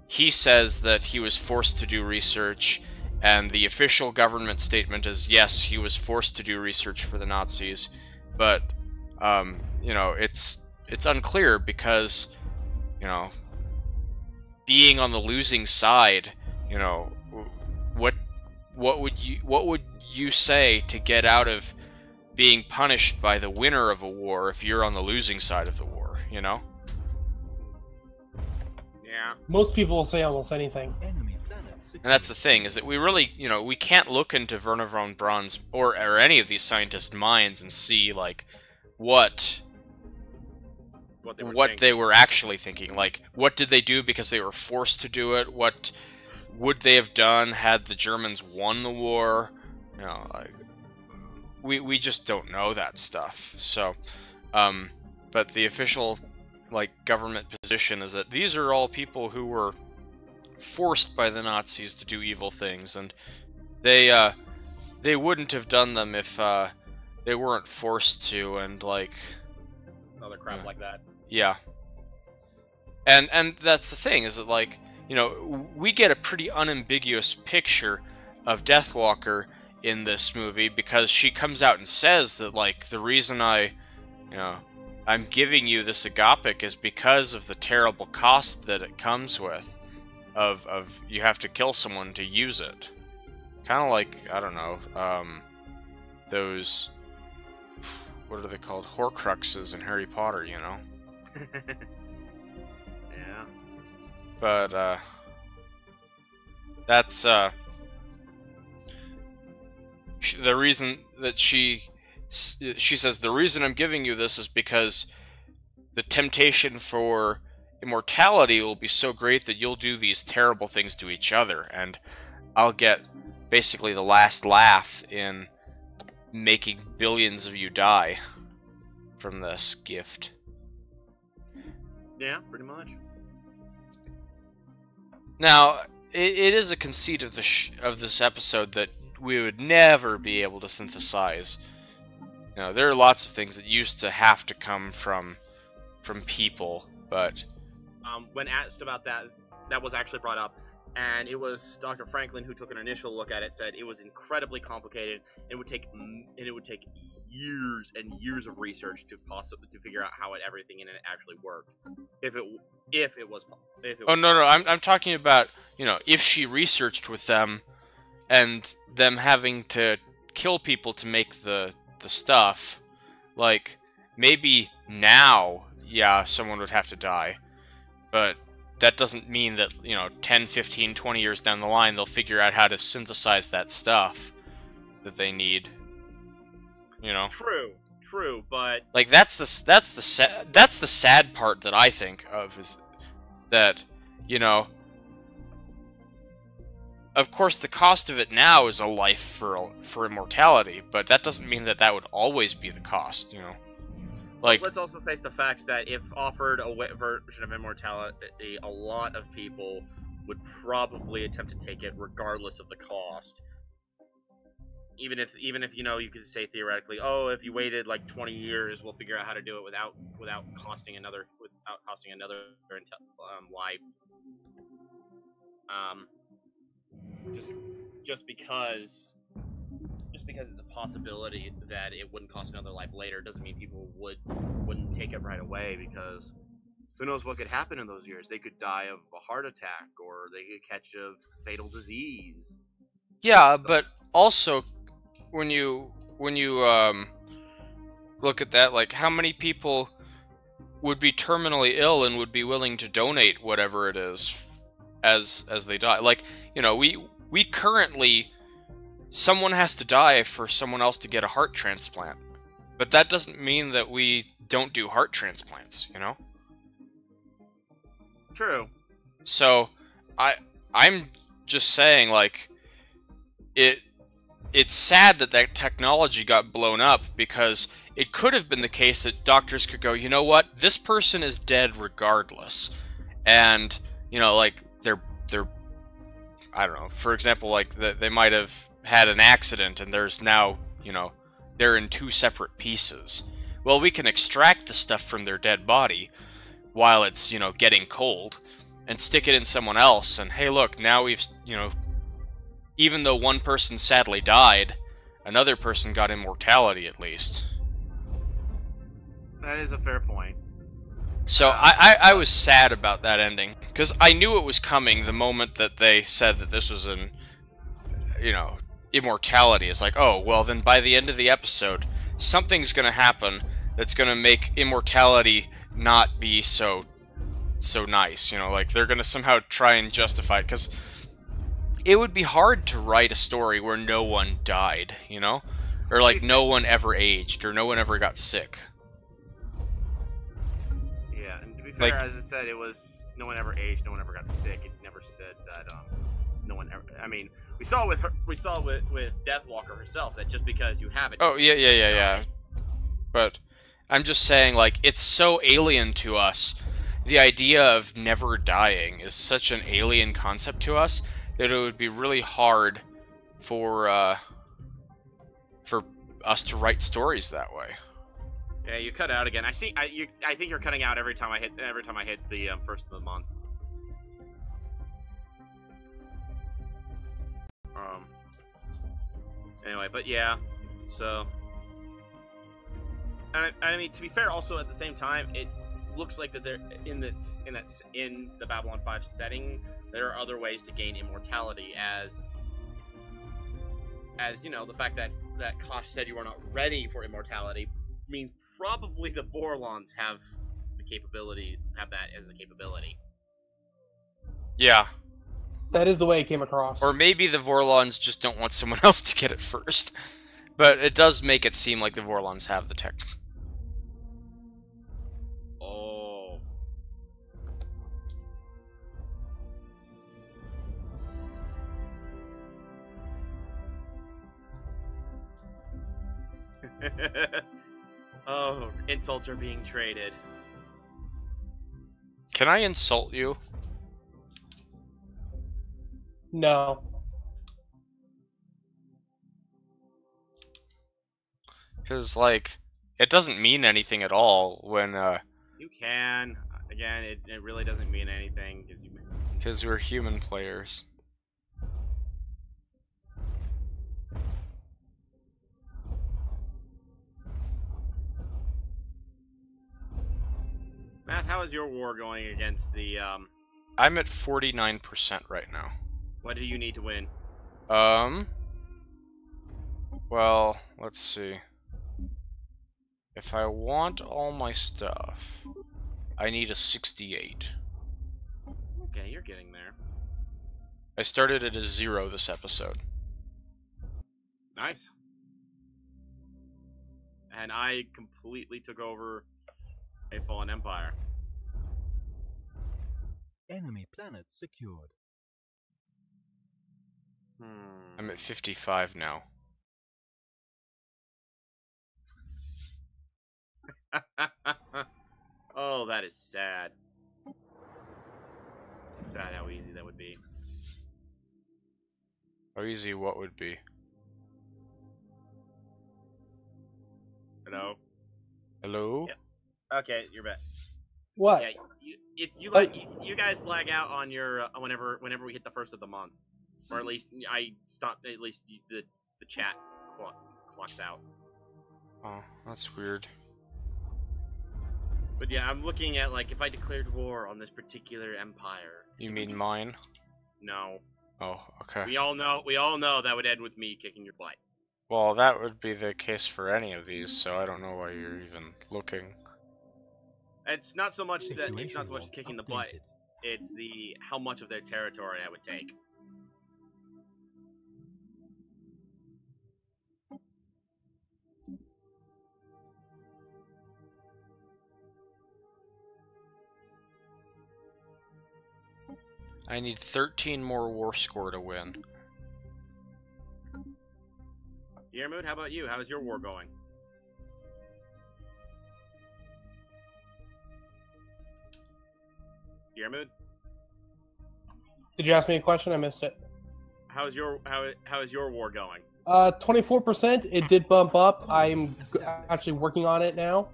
he says that he was forced to do research, and the official government statement is, yes, he was forced to do research for the Nazis, but, you know, it's unclear because, you know, being on the losing side, you know, what would you say to get out of being punished by the winner of a war if you're on the losing side of the war, you know? Yeah. Most people will say almost anything. Enemy planet secured. And that's the thing, is that we really, you know, we can't look into Werner von Braun's or any of these scientists' minds and see, like, what they were actually thinking. Like, what did they do because they were forced to do it? What would they have done had the Germans won the war? You know, like, we just don't know that stuff. So, but the official, like, government position is that these are all people who were forced by the Nazis to do evil things, and they they wouldn't have done them if they weren't forced to, and like Other crap like that. yeah. And that's the thing, is that, like, you know, we get a pretty unambiguous picture of Deathwalker in this movie, because she comes out and says that, like, the reason I'm giving you this agapic is because of the terrible cost that it comes with, of you have to kill someone to use it. Kind of like, I don't know, those, what are they called? Horcruxes in Harry Potter, you know? Yeah. But, that's, the reason that she says, the reason I'm giving you this is because the temptation for immortality will be so great that you'll do these terrible things to each other, and I'll get basically the last laugh in making billions of you die from this gift. Yeah, pretty much. Now, it is a conceit of this episode that we would never be able to synthesize. You know, there are lots of things that used to have to come from people, but When asked about that, that was actually brought up, and it was Dr. Franklin who took an initial look at it. Said it was incredibly complicated. It would take years and years of research to figure out how everything in it actually worked. If it was. Oh no, I'm talking about, you know, if she researched with them, and them having to kill people to make the stuff, like, maybe now, yeah, someone would have to die, but that doesn't mean that, you know, 10, 15, 20 years down the line, they'll figure out how to synthesize that stuff that they need, you know? True, but like, that's the sad part that I think of, is that, you know, of course, the cost of it now is a life for immortality, but that doesn't mean that would always be the cost, you know? Like, let's also face the facts that if offered a version of immortality, a lot of people would probably attempt to take it regardless of the cost. Even if you know, you could say theoretically, oh, if you waited like 20 years, we'll figure out how to do it without costing another life. Just because it's a possibility that it wouldn't cost another life later doesn't mean people wouldn't take it right away, because who knows what could happen in those years. They could die of a heart attack, or they could catch a fatal disease. yeah, but also when you look at that, like, how many people would be terminally ill and would be willing to donate whatever it is as they die? Like, you know, we currently, someone has to die for someone else to get a heart transplant. But that doesn't mean that we don't do heart transplants, you know? True. So, I'm just saying, like, it's sad that technology got blown up, because it could have been the case that doctors could go, you know what, this person is dead regardless. And, you know, like, they're I don't know, for example, like, they might have had an accident and there's now, you know, they're in two separate pieces. Well, we can extract the stuff from their dead body while it's, you know, getting cold, and stick it in someone else, and hey, look, now we've, you know, even though one person sadly died, another person got immortality at least. That is a fair point. So I was sad about that ending, because I knew it was coming the moment that they said that this was an, you know, immortality. It's like, oh, well, then by the end of the episode, something's going to happen that's going to make immortality not be so nice, you know, like, they're going to somehow try and justify it, because it would be hard to write a story where no one died, you know? Or, like, no one ever aged, or no one ever got sick. Yeah, and to be fair, Like, as I said, it was no one ever aged, no one ever got sick. It never said that no one ever. I mean, we saw it with her. We saw it with Deathwalker herself, that just because you have it. oh, yeah. But I'm just saying, like, it's so alien to us. The idea of never dying is such an alien concept to us that it would be really hard for us to write stories that way. Yeah, you cut out again. I think you're cutting out every time I hit the first of the month. Anyway, but yeah, so. I mean, to be fair, also at the same time, it looks like that they're in the Babylon 5 setting. There are other ways to gain immortality, as you know, the fact that Kosh said you are not ready for immortality means probably the Vorlons have that as a capability. Yeah. That is the way it came across. Or maybe the Vorlons just don't want someone else to get it first. But it does make it seem like the Vorlons have the tech. Oh. Oh, insults are being traded. Can I insult you? No. Because, like, it doesn't mean anything at all when, You can. Again, it really doesn't mean anything, because we're human players. Matt, how is your war going against the, I'm at 49% right now. What do you need to win? Well, let's see. If I want all my stuff, I need a 68. Okay, you're getting there. I started at a 0 this episode. Nice. And I completely took over a fallen empire. Enemy planet secured. I'm at 55 now. Oh, that is sad. Sad how easy that would be. How easy what would be? Hello? Hello? Yeah. Okay, you're back. What? Yeah, you guys lag out on your whenever we hit the first of the month, or at least I stopped. At least the chat clocks out. Oh, that's weird. But yeah, I'm looking at, like, if I declared war on this particular empire. You mean mine? No. Oh, okay. We all know that would end with me kicking your butt. Well, that would be the case for any of these, so I don't know why you're even looking. It's not so much that Situation it's not so much log kicking the butt. updated. It's the how much of their territory I would take. I need 13 more war score to win. Yermud, how about you? How's your war going? Yermud, Did you ask me a question? I missed it. how is your war going? 24%. It did bump up. I'm actually working on it now,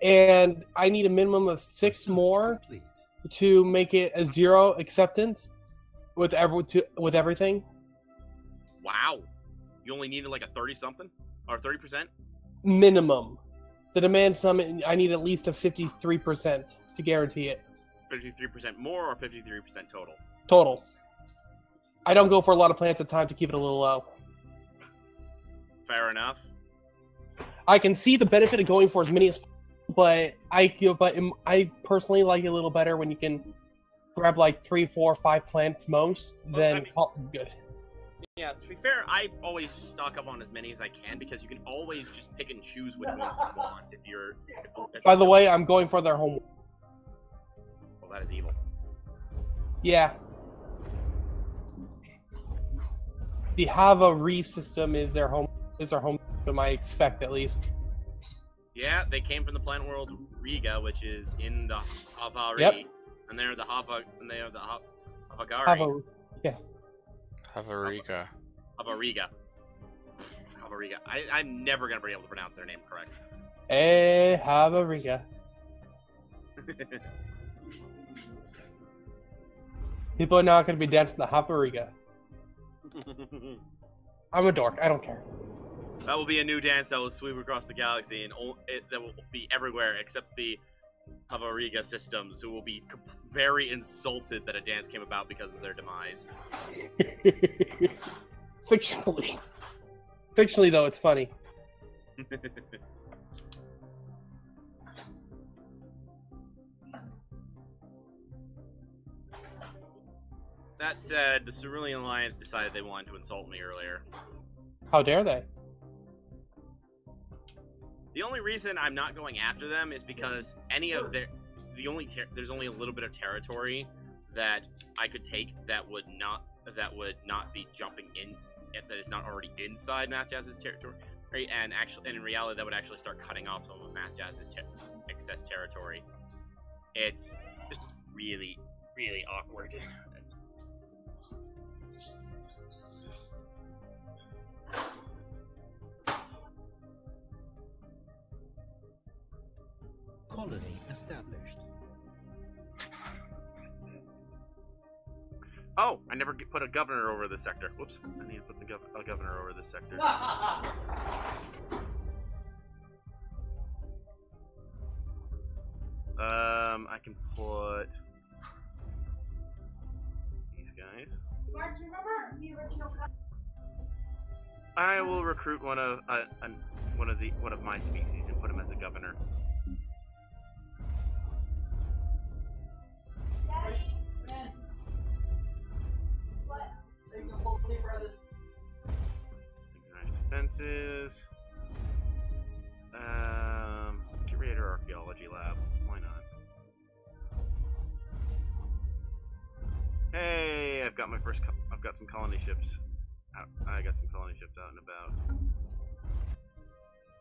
and I need a minimum of 6 more Complete. to make it a 0 acceptance with everything. Wow, you only needed like a 30-something or 30%. Minimum. The demand sum, I need at least a 53% to guarantee it. 53% more or 53% total? Total. I don't go for a lot of plants at a time to keep it a little low. Fair enough. I can see the benefit of going for as many as possible, but I personally like it a little better when you can grab like 3, 4, 5 plants most, then call it good. Yeah, to be fair, I always stock up on as many as I can because you can always just pick and choose which ones you want if you're... By the way, I'm going for their home. Well, that is evil. Yeah. The Hava Re system is their home system, I expect at least. Yeah, they came from the planet world Riga, which is in the Havari, Yep. and they're the Havagari. Hava, yeah. Havariga. Havariga. Havariga. I'm never gonna be able to pronounce their name correct. Hey, Havariga. People are not going to be dancing the Havariga. I'm a dork. I don't care. That will be a new dance that will sweep across the galaxy, and that will be everywhere except the Havariga systems, who will be very insulted that a dance came about because of their demise. Fictionally. Fictionally, though, it's funny. That said, the Cerulean Alliance decided they wanted to insult me earlier. How dare they? The only reason I'm not going after them is because there's only a little bit of territory that I could take that would not be jumping in, that is not already inside Math Jazz's territory, and in reality that would actually start cutting off some of Math Jazz's excess territory. It's just really, really awkward. Colony established. Oh, I never put a governor over this sector. Whoops, I need to put a governor over this sector. I can put these guys. Mark, do you remember the original? I will recruit one of my species and put him as a governor. Defenses. Curator Archaeology Lab. Why not? Hey, I've got some colony ships. I got some colony ships out and about.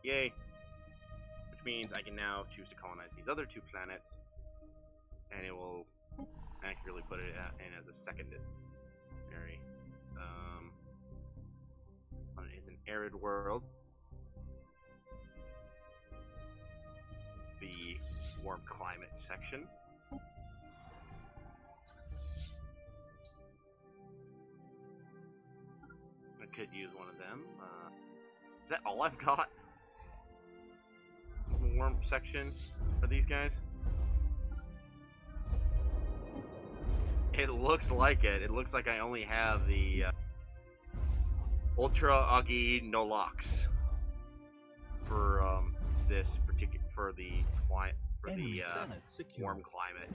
Yay! Which means I can now choose to colonize these other two planets, and it will accurately put it in as a secondary. It's an arid world. The warm climate section. I could use one of them. Is that all I've got? The warm section for these guys? It looks like it. It looks like I only have the Ultra Augie no locks for this particular warm climate.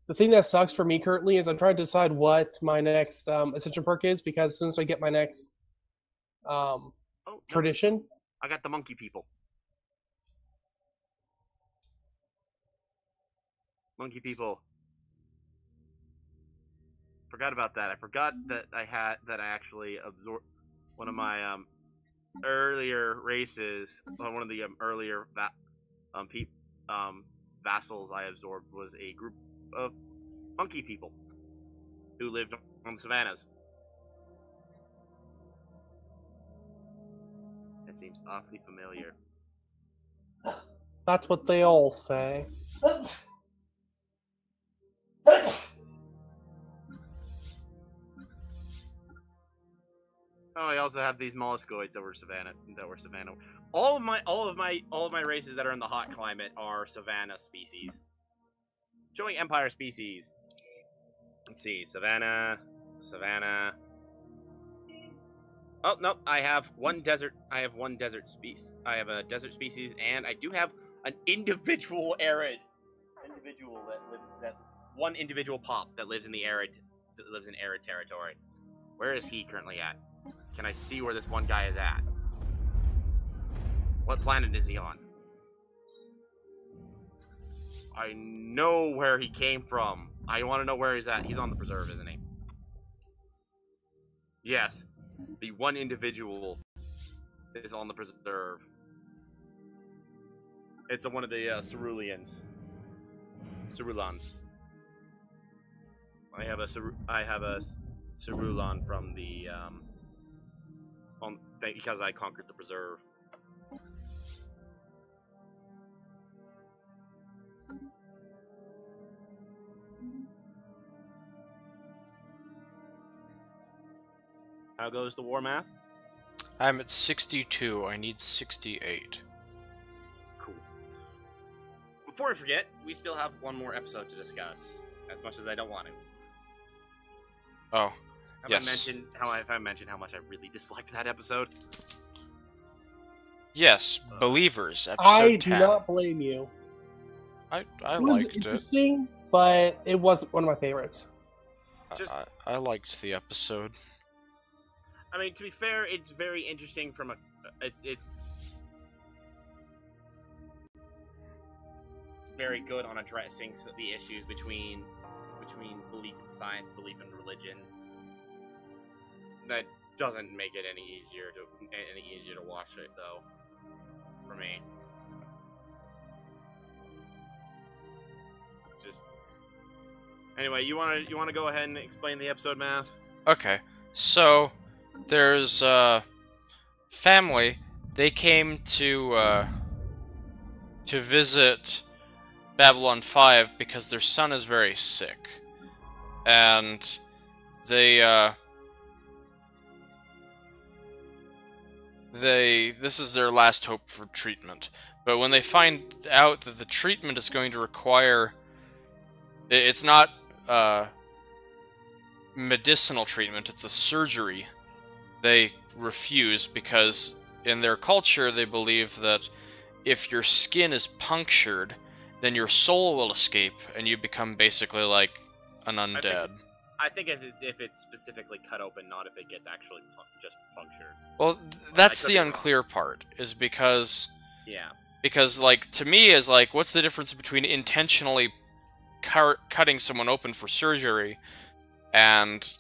The thing that sucks for me currently is I'm trying to decide what my next ascension perk is, because as soon as I get my next tradition, I got the monkey people. Monkey people. Forgot about that. I forgot that I actually absorbed one of my earlier races. One of the earlier vassals I absorbed was a group of monkey people who lived on the savannas. That seems awfully familiar. that's what they all say. Oh, I also have these molluscoids that were savannah. All of my races that are in the hot climate are savannah species. Showing Empire species. Let's see, savannah. Oh no, I have one desert. I have one desert species. I have a desert species, and I do have an individual arid one individual pop that lives in arid territory. Where is he currently at? Can I see where this one guy is at? What planet is he on? I know where he came from. I want to know where he's at. He's on the preserve, isn't he? Yes. The one individual is on the preserve. It's one of the Cerulans. I have a Cerulon from the because I conquered the preserve. How goes the war math? I'm at 62. I need 68. Cool. Before I forget, we still have one more episode to discuss. As much as I don't want to. Oh, Have yes. I mentioned how much I really disliked that episode? Yes, Believers, episode I 10. do not blame you. I It was liked it. interesting, but it wasn't one of my favorites. I liked the episode. I mean, to be fair, it's very interesting from a. It's very good on addressing the issues between belief in science, belief in religion. That doesn't make it any easier to watch it, though. For me, just anyway, you wanna go ahead and explain the episode math? Okay, so there's a family. They came to visit Babylon 5 because their son is very sick, and this is their last hope for treatment. But when they find out that the treatment is going to require, it's not medicinal treatment, it's a surgery, they refuse because in their culture they believe that if your skin is punctured, then your soul will escape and you become basically like an undead. I think if it's specifically cut open, not if it gets actually just punctured. Well, that's the unclear part, is because... Yeah. Because, like, to me is like, what's the difference between intentionally cutting someone open for surgery and,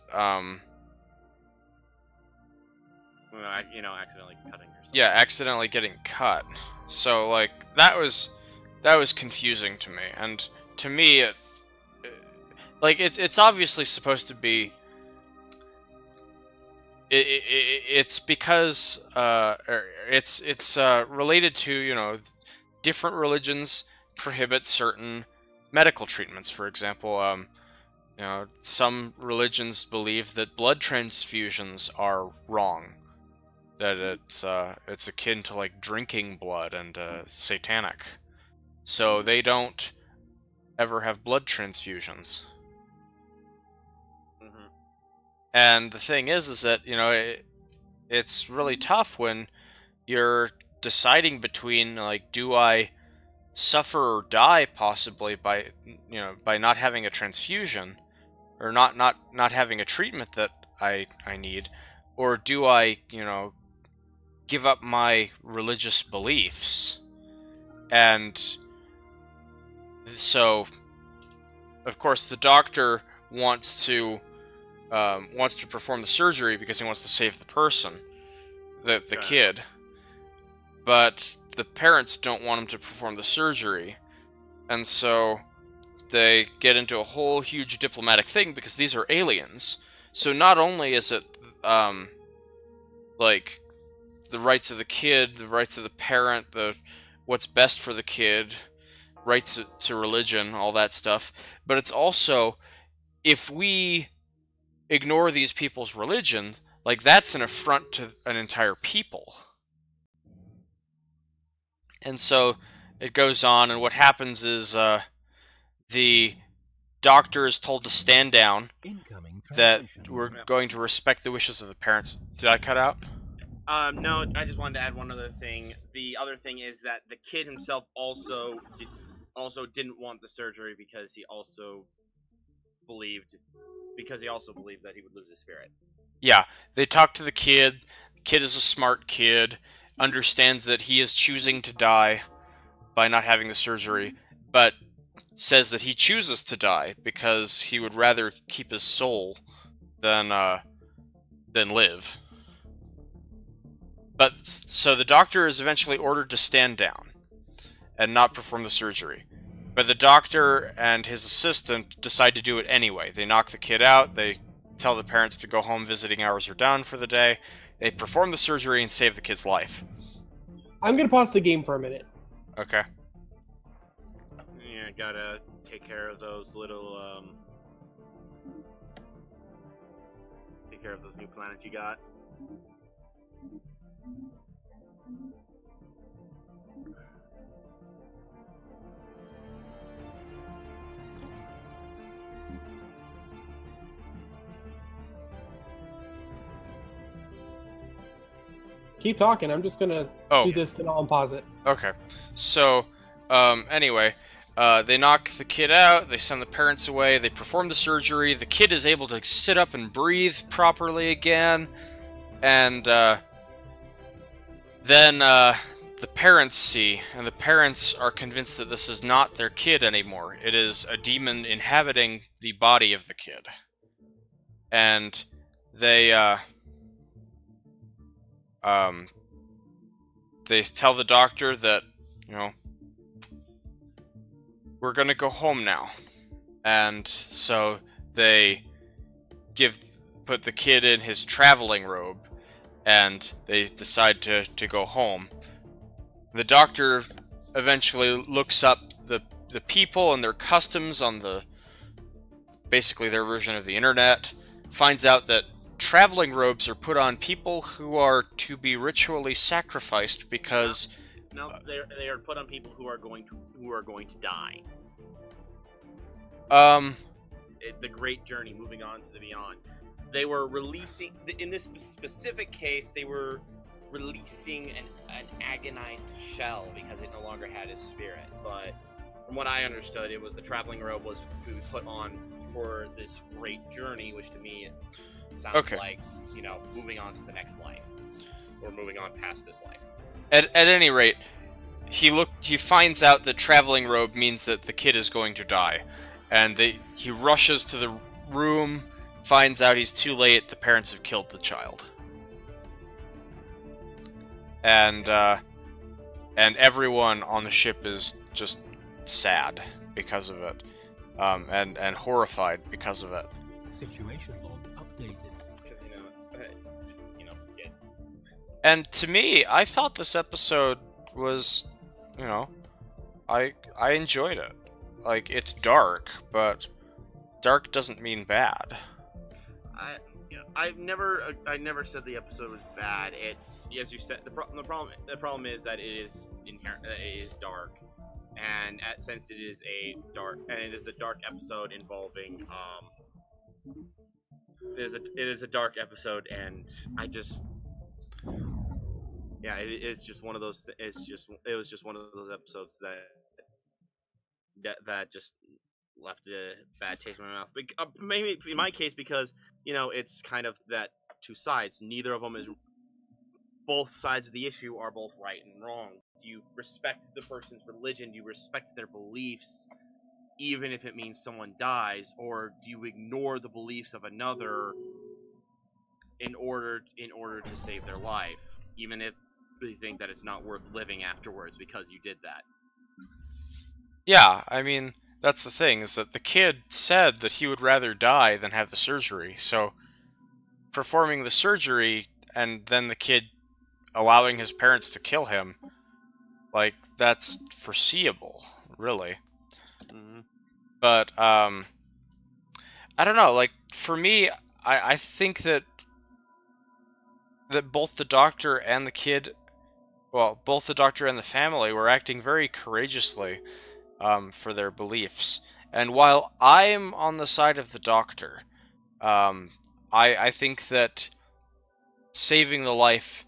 accidentally cutting yourself. yeah, accidentally getting cut. So, like, that was confusing to me, and to me, it's obviously supposed to be. It's because it's related to, different religions prohibit certain medical treatments. For example, some religions believe that blood transfusions are wrong, that it's akin to like drinking blood and satanic, so they don't ever have blood transfusions. And the thing is that, it's really tough when you're deciding between, like, do I suffer or die possibly by not having a transfusion, or not having a treatment that I need, or do I, give up my religious beliefs? And so, of course, the doctor wants to perform the surgery because he wants to save the person, the kid. But the parents don't want him to perform the surgery, and so they get into a whole huge diplomatic thing because these are aliens. So not only is it like the rights of the kid, the rights of the parent, what's best for the kid, rights to religion, all that stuff, but it's also, if we ignore these people's religion, like, that's an affront to an entire people. And so it goes on, and what happens is the doctor is told to stand down, that we're going to respect the wishes of the parents. Did I cut out? No, I just wanted to add one other thing. The other thing is that the kid himself also didn't want the surgery because he also believed that he would lose his spirit. Yeah, they talk to the kid. The kid is a smart kid, understands that he is choosing to die by not having the surgery, but says that he chooses to die because he would rather keep his soul than live. But so the doctor is eventually ordered to stand down and not perform the surgery. But the doctor and his assistant decide to do it anyway. They knock the kid out, they tell the parents to go home. Visiting hours are done for the day. They perform the surgery and save the kid's life. I'm gonna pause the game for a minute. Okay. Yeah, gotta take care of those little, take care of those new planets you got. Keep talking. I'm just gonna do this, then I'll unpause it. Okay. So, anyway, they knock the kid out, they send the parents away, they perform the surgery, the kid is able to sit up and breathe properly again, and, then, the parents see, and the parents are convinced that this is not their kid anymore. It is a demon inhabiting the body of the kid. And they tell the doctor that, you know, we're gonna go home now. And so they put the kid in his traveling robe, and they decide to go home. The doctor eventually looks up the people and their customs on basically their version of the internet, finds out that traveling robes are put on people who are to be ritually sacrificed because no, they are put on people who are going to die. The great journey, moving on to the beyond. They were releasing, in this specific case, they were releasing an agonized shell because it no longer had his spirit. But from what I understood, it was the traveling robe was put on for this great journey, which to me sounds like, you know, moving on to the next life, or moving on past this life. At any rate, he finds out that traveling robe means that the kid is going to die, and he rushes to the room, finds out he's too late. The parents have killed the child, and everyone on the ship is just sad because of it, and horrified because of it. Situation log updated. Because yeah. And to me, I thought this episode was, you know, I enjoyed it. Like, it's dark, but dark doesn't mean bad. I never said the episode was bad. It's, as you said, the problem is that it is inherent, that it is dark, and since it is a dark episode involving it is a dark episode, and I just, yeah, it is just one of those. It was just one of those episodes that just left a bad taste in my mouth. But, maybe in my case, because, you know, it's kind of that two sides. Neither of them is. Both sides of the issue are both right and wrong. Do you respect the person's religion? Do you respect their beliefs, even if it means someone dies, or do you ignore the beliefs of another in order to save their life, even if you think that it's not worth living afterwards because you did that? Yeah, I mean, that's the thing, is that the kid said that he would rather die than have the surgery, so performing the surgery and then the kid allowing his parents to kill him, like, that's foreseeable, really. Mm-hmm. But, I don't know, like, for me, I think that both the doctor and the kid, well, both the doctor and the family were acting very courageously for their beliefs. And while I'm on the side of the doctor, I think that saving the life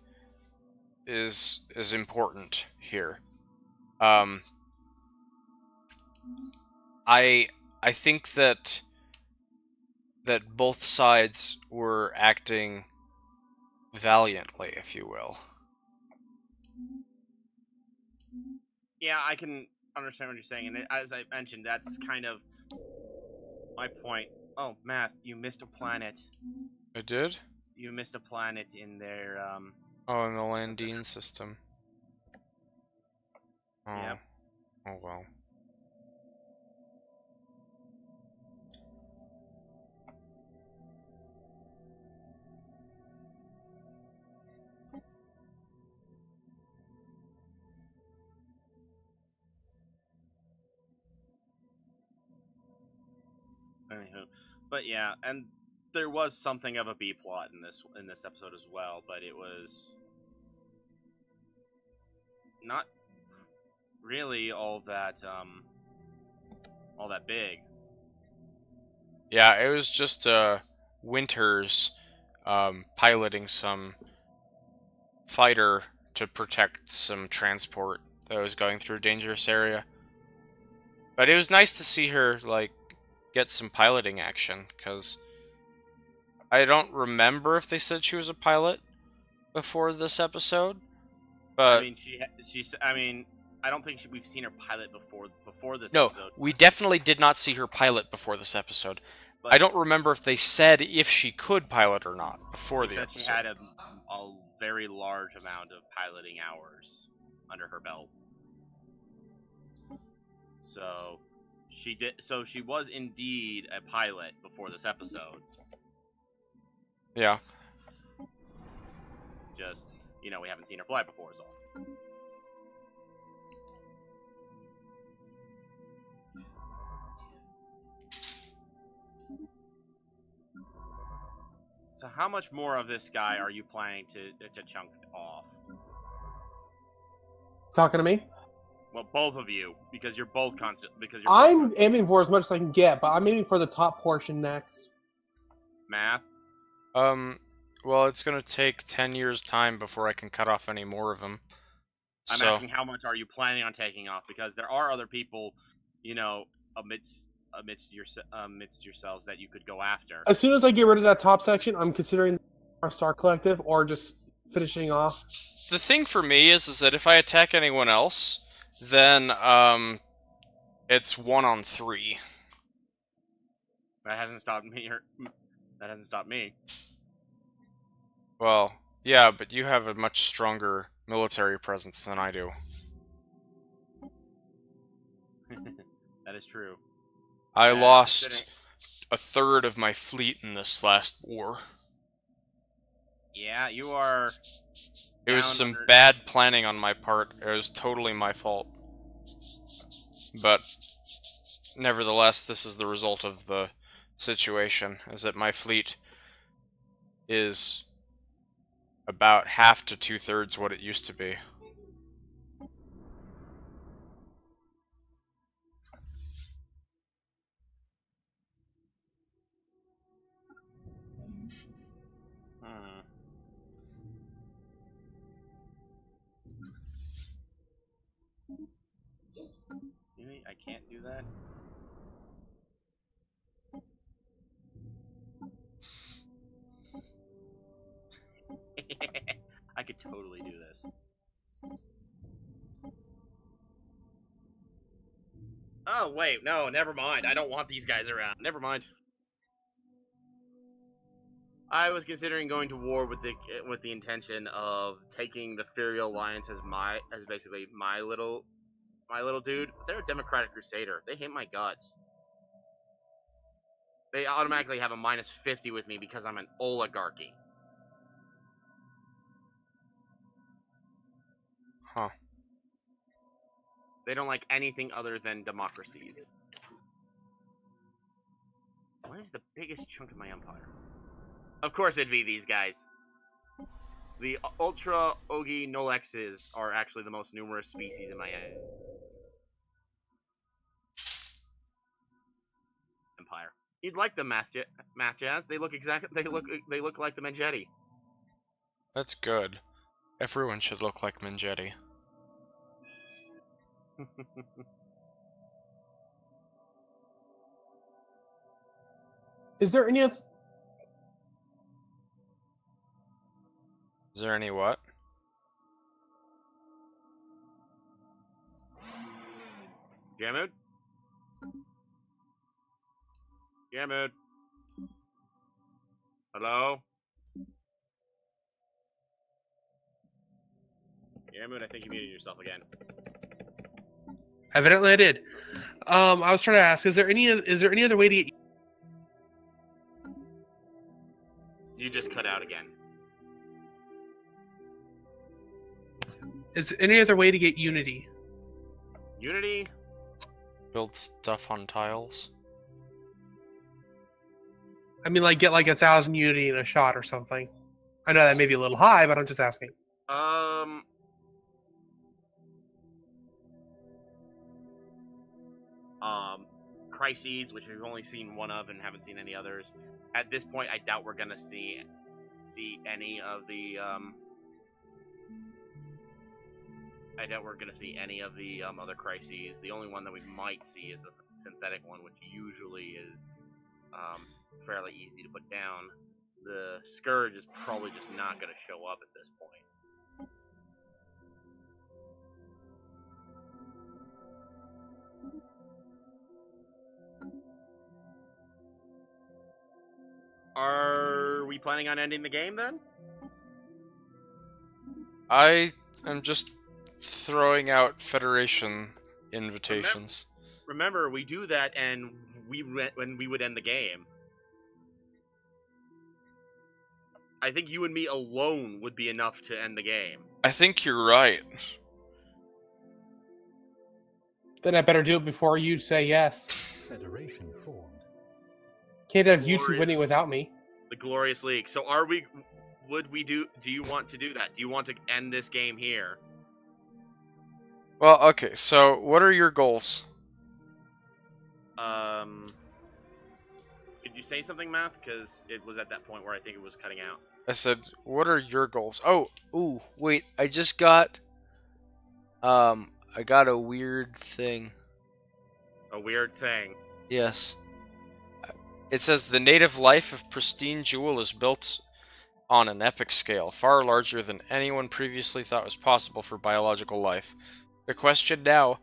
is important here. I think that both sides were acting valiantly, if you will. Yeah, I can understand what you're saying, and as I mentioned, that's kind of my point. Oh, Matt, you missed a planet. I did? You missed a planet in their, Oh, in the Landine system. Oh. Yep. Oh, well. Anywho, but yeah, and there was something of a B plot in this episode as well, but it was not really all that big. Yeah, it was just Winters piloting some fighter to protect some transport that was going through a dangerous area. But it was nice to see her like get some piloting action, because I don't remember if they said she was a pilot before this episode. But I mean, I mean, I don't think we've seen her pilot before this no, episode. we definitely did not see her pilot before this episode. But I don't remember if they said if she could pilot or not before the episode. She had a very large amount of piloting hours under her belt. So she did. So she was indeed a pilot before this episode. Yeah. Just, you know, we haven't seen her fly before, is all. So how much more of this guy are you planning to chunk off? Talking to me? Well, both of you, because you're both constant. I'm aiming for as much as I can get, but I'm aiming for the top portion next. Math. Well, it's gonna take 10 years' time before I can cut off any more of them. I'm asking how much are you planning on taking off, because there are other people, you know, amidst yourselves that you could go after. As soon as I get rid of that top section, I'm considering our Star Collective or just finishing off. The thing for me is that if I attack anyone else, then it's 1-on-3. That hasn't stopped me. That hasn't stopped me. Well, yeah, but you have a much stronger military presence than I do. That is true. I lost a third of my fleet in this last war. Yeah, you are. It was some bad planning on my part. It was totally my fault. But nevertheless, this is the result of the situation, is that my fleet is about half to 2/3 what it used to be. Really? I can't do that? I could totally do this. Oh, wait, no, never mind. I don't want these guys around. Never mind. I was considering going to war with the intention of taking the Furial Alliance as basically my little dude. But they're a Democratic Crusader. They hate my guts. They automatically have a -50 with me because I'm an oligarchy. Huh. They don't like anything other than democracies. What is the biggest chunk of my empire? Of course it'd be these guys. The Ultra Ogi Nolexes are actually the most numerous species in my empire. You'd like them, Math Jazz. They look like the Mengetti. That's good. Everyone should look like Mengetti. Is there any Is there any what? Jamud? Jamud? Hello? Jamud, I think you muted yourself again. Evidently I did. I was trying to ask, is there any other way to get... You just cut out again. Is there any other way to get Unity? Unity? Build stuff on tiles. I mean, like, get like 1,000 unity in a shot or something. I know that may be a little high, but I'm just asking. Crises, which we've only seen one of and haven't seen any others. At this point, I doubt we're gonna see any of the other crises. The only one that we might see is the synthetic one, which usually is fairly easy to put down. The Scourge is probably just not going to show up at this point. Are we planning on ending the game then? I am just throwing out Federation invitations. Remember, we do that and when we would end the game. I think you and me alone would be enough to end the game. I think you're right. Then I better do it before you say yes. Federation formed. Can't have you two winning without me. The Glorious League. So do you want to do that? Do you want to end this game here? Well, okay, so what are your goals? Could you say something, Math? Because it was at that point where I think it was cutting out. I said, what are your goals? Oh, ooh, wait, I just got, I got a weird thing. A weird thing? Yes. It says, the native life of Pristine Jewel is built on an epic scale, far larger than anyone previously thought was possible for biological life. The question now,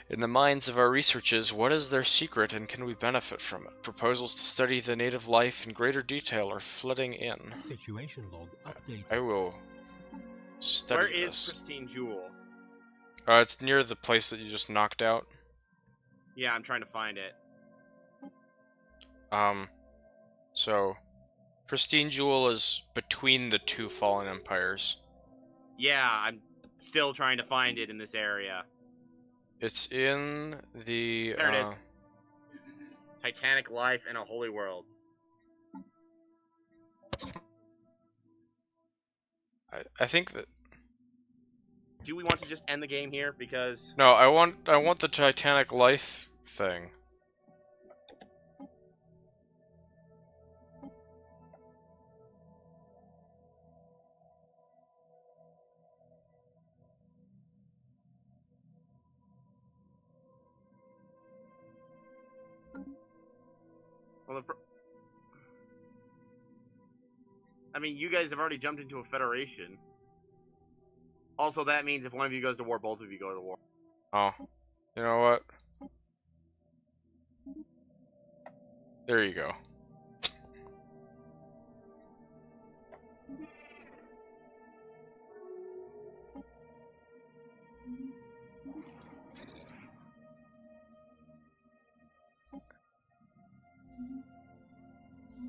in the minds of our researchers, what is their secret and can we benefit from it? Proposals to study the native life in greater detail are flooding in. Situation log updated. I will study Where this. is Pristine Jewel? It's near the place that you just knocked out. Yeah, I'm trying to find it. So, Pristine Jewel is between the two fallen empires. Yeah, I'm still trying to find it in this area. It's in the... There it is. Titanic Life in a Holy World. I think that... Do we want to just end the game here? Because... No, I want the Titanic Life thing. Well, I mean, you guys have already jumped into a federation. Also, that means if one of you goes to war, both of you go to war. Oh. You know what? There you go.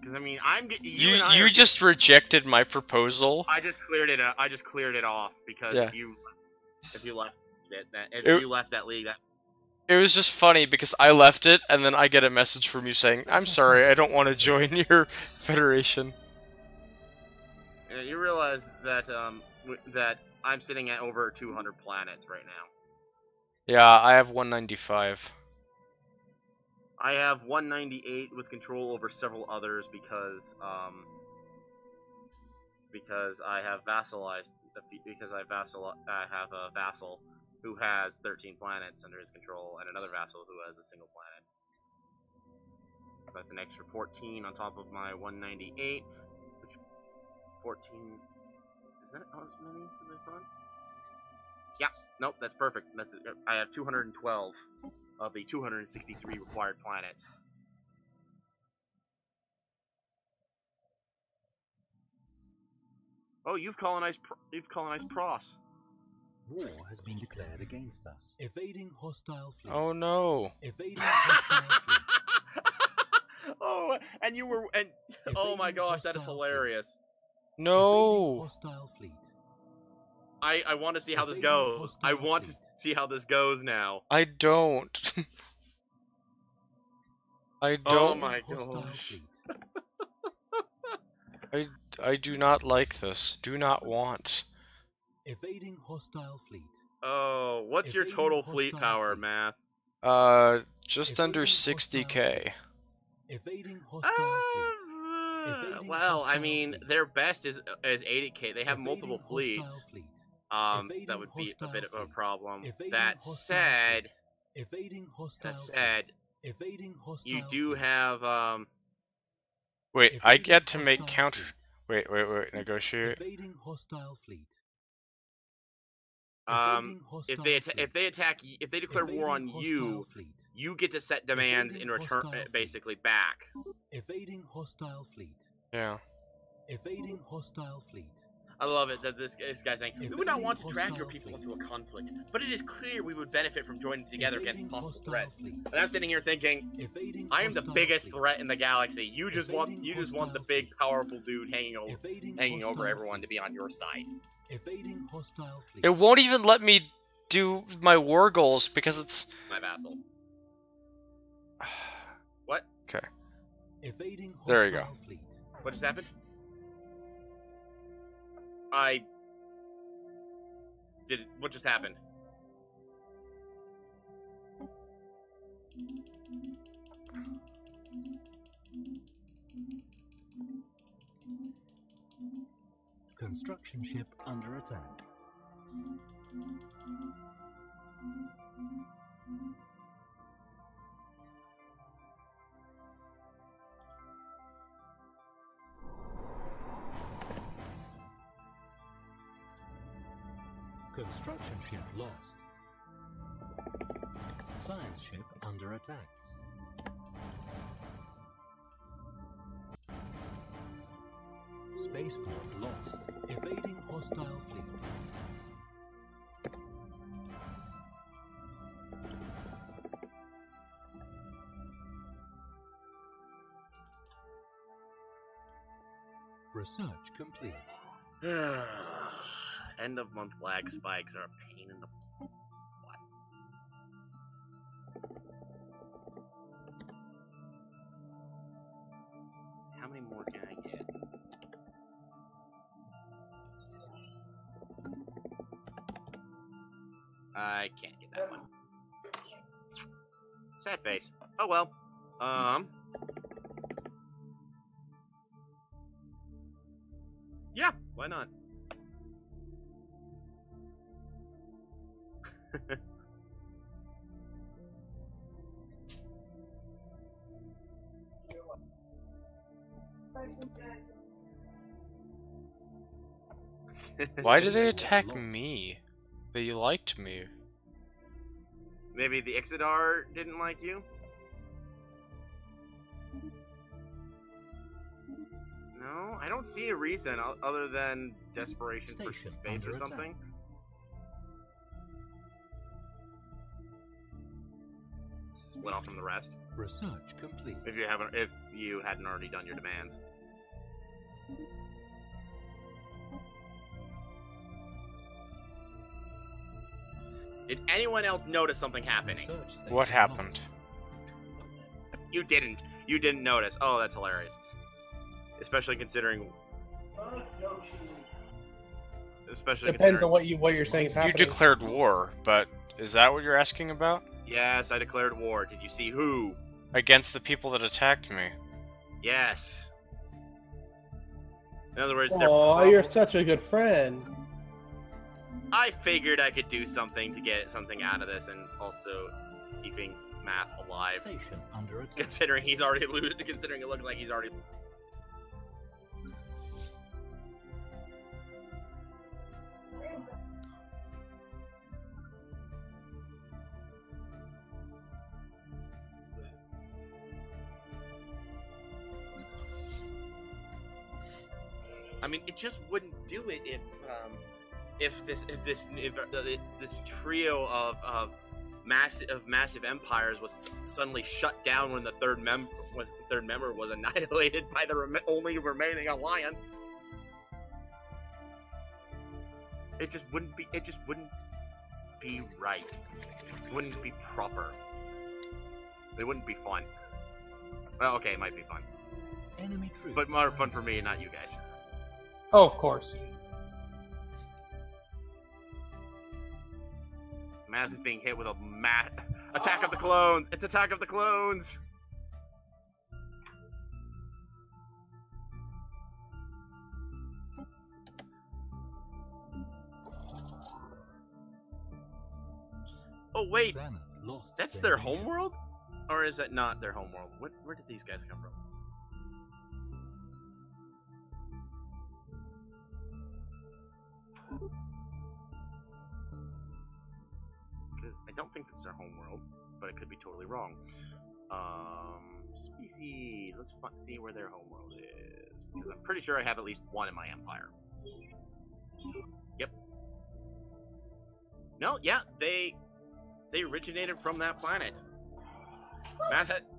Because I mean, You just rejected my proposal. I just cleared it. I just cleared it off because Yeah. if you left you left that league, It was just funny because I left it, and then I get a message from you saying, "I'm sorry, I don't want to join your federation." you realize that that I'm sitting at over 200 planets right now. Yeah, I have 195. I have 198 with control over several others because I have vassalized I have a vassal who has 13 planets under his control and another vassal who has a single planet. That's an extra 14 on top of my 198. Which 14 is that as many as I thought? Yeah, nope, that's perfect. I have 212 of the 263 required planets. Oh, you've colonized Pros. War has been declared against us. Evading hostile fleet. Oh no! Evading hostile fleet. Oh, and you were oh my gosh, that is hilarious. No! Evading hostile fleet. I want to see how this goes. I want to see how this goes now. I don't. I don't. Oh my Hostile gosh. fleet. I do not like this. Do not want. Evading hostile fleet. Oh, what's your Evading total fleet hostile power, fleet. Math? Just under Evading hostile 60k. Evading hostile fleet. Evading Well, I hostile mean, fleet. their best is 80k. They have multiple Evading fleets. hostile fleet. That Evading would be a hostile bit of a fleet. problem. Evading That hostile said, fleet. Evading hostile that said, fleet. Evading hostile you do fleet. have Wait, I Evading get to make hostile counter. fleet. Wait. Negotiate. Evading hostile fleet. if they attack if they declare war on you, you get to set demands in return, basically back. Evading hostile fleet. Yeah. Evading hostile fleet. I love it that this guy's saying, we would not want to drag your people into a conflict, but it is clear we would benefit from joining together against possible threats. And I'm sitting here thinking, I am the biggest threat in the galaxy. You just want the big, powerful dude hanging over everyone to be on your side. Evading hostile fleet. It won't even let me do my war goals because it's My vassal. What? okay. Evading There you go. hostile fleet. What just happened? What just happened? Construction ship under attack. Construction ship lost. Science ship under attack. Spaceport lost. Evading hostile fleet. Research complete. End of month lag spikes are a pain in the butt. How many more can I get? I can't get that one. Sad face. Oh well. Yeah, why not? Why did they attack me? They liked me. Maybe the Ixidar didn't like you? No, I don't see a reason other than desperation for Station space or under something. Split off from the rest. Research complete. If you hadn't already done your demands. Did anyone else notice something happening? Research station What happened? You didn't. You didn't notice. Oh, that's hilarious. Especially considering. Especially Depends on considering. what you're saying is You happening. declared war, but is that what you're asking about? Yes, I declared war. Did you see who? Against the people that attacked me. Yes. In other words, Oh, you're such a good friend. I figured I could do something to get something out of this, and also keeping Matt alive. Station under attack. Considering he's already losing, considering it looking like he's already. I mean, it just wouldn't do it if this trio of massive empires was suddenly shut down when the third member was annihilated by the only remaining alliance. It just wouldn't be right. It wouldn't be proper. It wouldn't be fun. Well, okay, it might be fun. Enemy troops. But more fun for me and not you guys. Oh, of course. Math is being hit with a attack of the clones. It's attack of the clones. Oh wait, Planet lost that's their their homeworld, or is that not their homeworld? Where did these guys come from? Because I don't think that's their homeworld, but I could be totally wrong. Species. Let's see where their homeworld is, because I'm pretty sure I have at least one in my empire. Yep. No, yeah, they originated from that planet.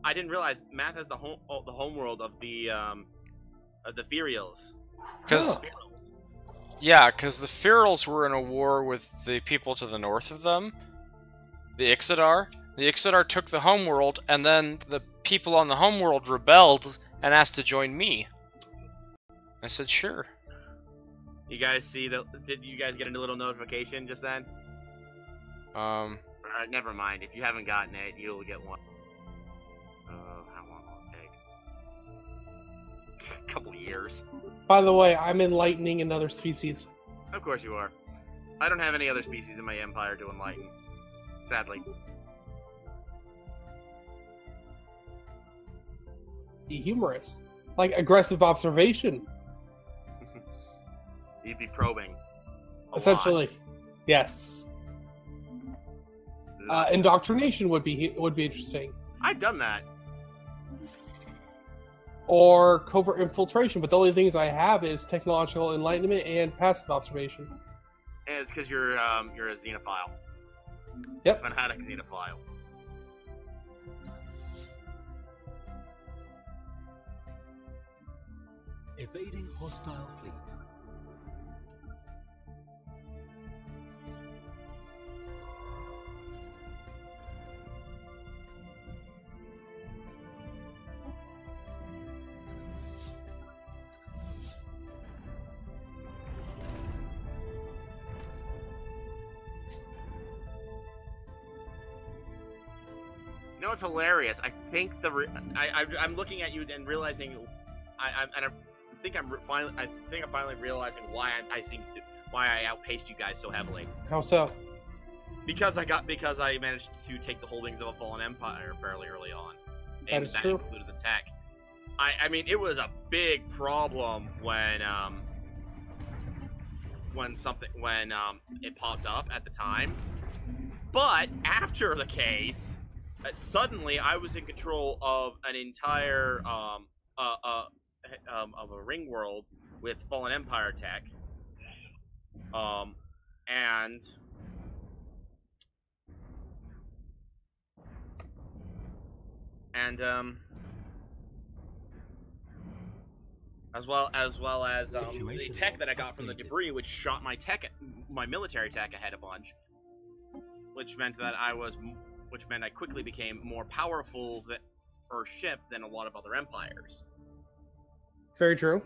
I didn't realize Math has the homeworld of the Ferials. Because yeah, because the Ferals were in a war with the people to the north of them, the Ixodar. The Ixodar took the homeworld, and then the people on the homeworld rebelled and asked to join me. I said, sure. You guys see the? Did you guys get a little notification just then? Never mind. If you haven't gotten it, you'll get one. How long will it take? A couple years. By the way, I'm enlightening another species. Of course you are. I don't have any other species in my empire to enlighten. Sadly. The humorous. Like aggressive observation. You'd be probing. Essentially. Yes. Indoctrination would be interesting. I've done that. Or covert infiltration, but the only things I have is technological enlightenment and passive observation. And it's because you're a xenophile. Yep. Fanatic xenophile. Evading hostile fleet. You know what's hilarious? I think I'm looking at you and realizing I think I'm finally realizing why I outpaced you guys so heavily. How so? Because I managed to take the holdings of a fallen empire fairly early on. That And is that true. included the tech. I mean, it was a big problem when it popped up at the time. But after the case, suddenly I was in control of an entire of a ring world with fallen empire tech. And as well as the tech that I got from the debris, which shot my military tech ahead a bunch, which meant I quickly became more powerful per ship than a lot of other empires. Very true.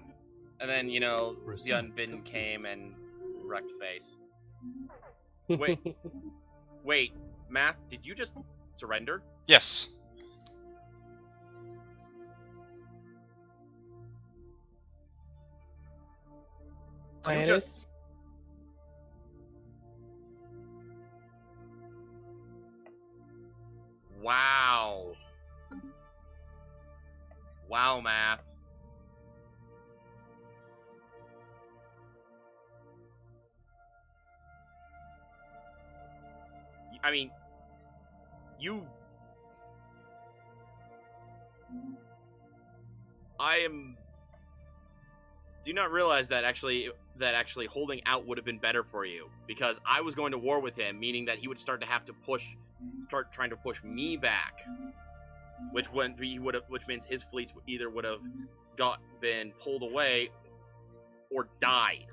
And then the Unbidden came and wrecked face. Wait, Math, did you just surrender? Yes. Scientists? Wow. Wow, Math. I mean, do not realize that actually holding out would have been better for you, because I was going to war with him, meaning that he would start trying to push me back, which means his fleets would have been pulled away or died.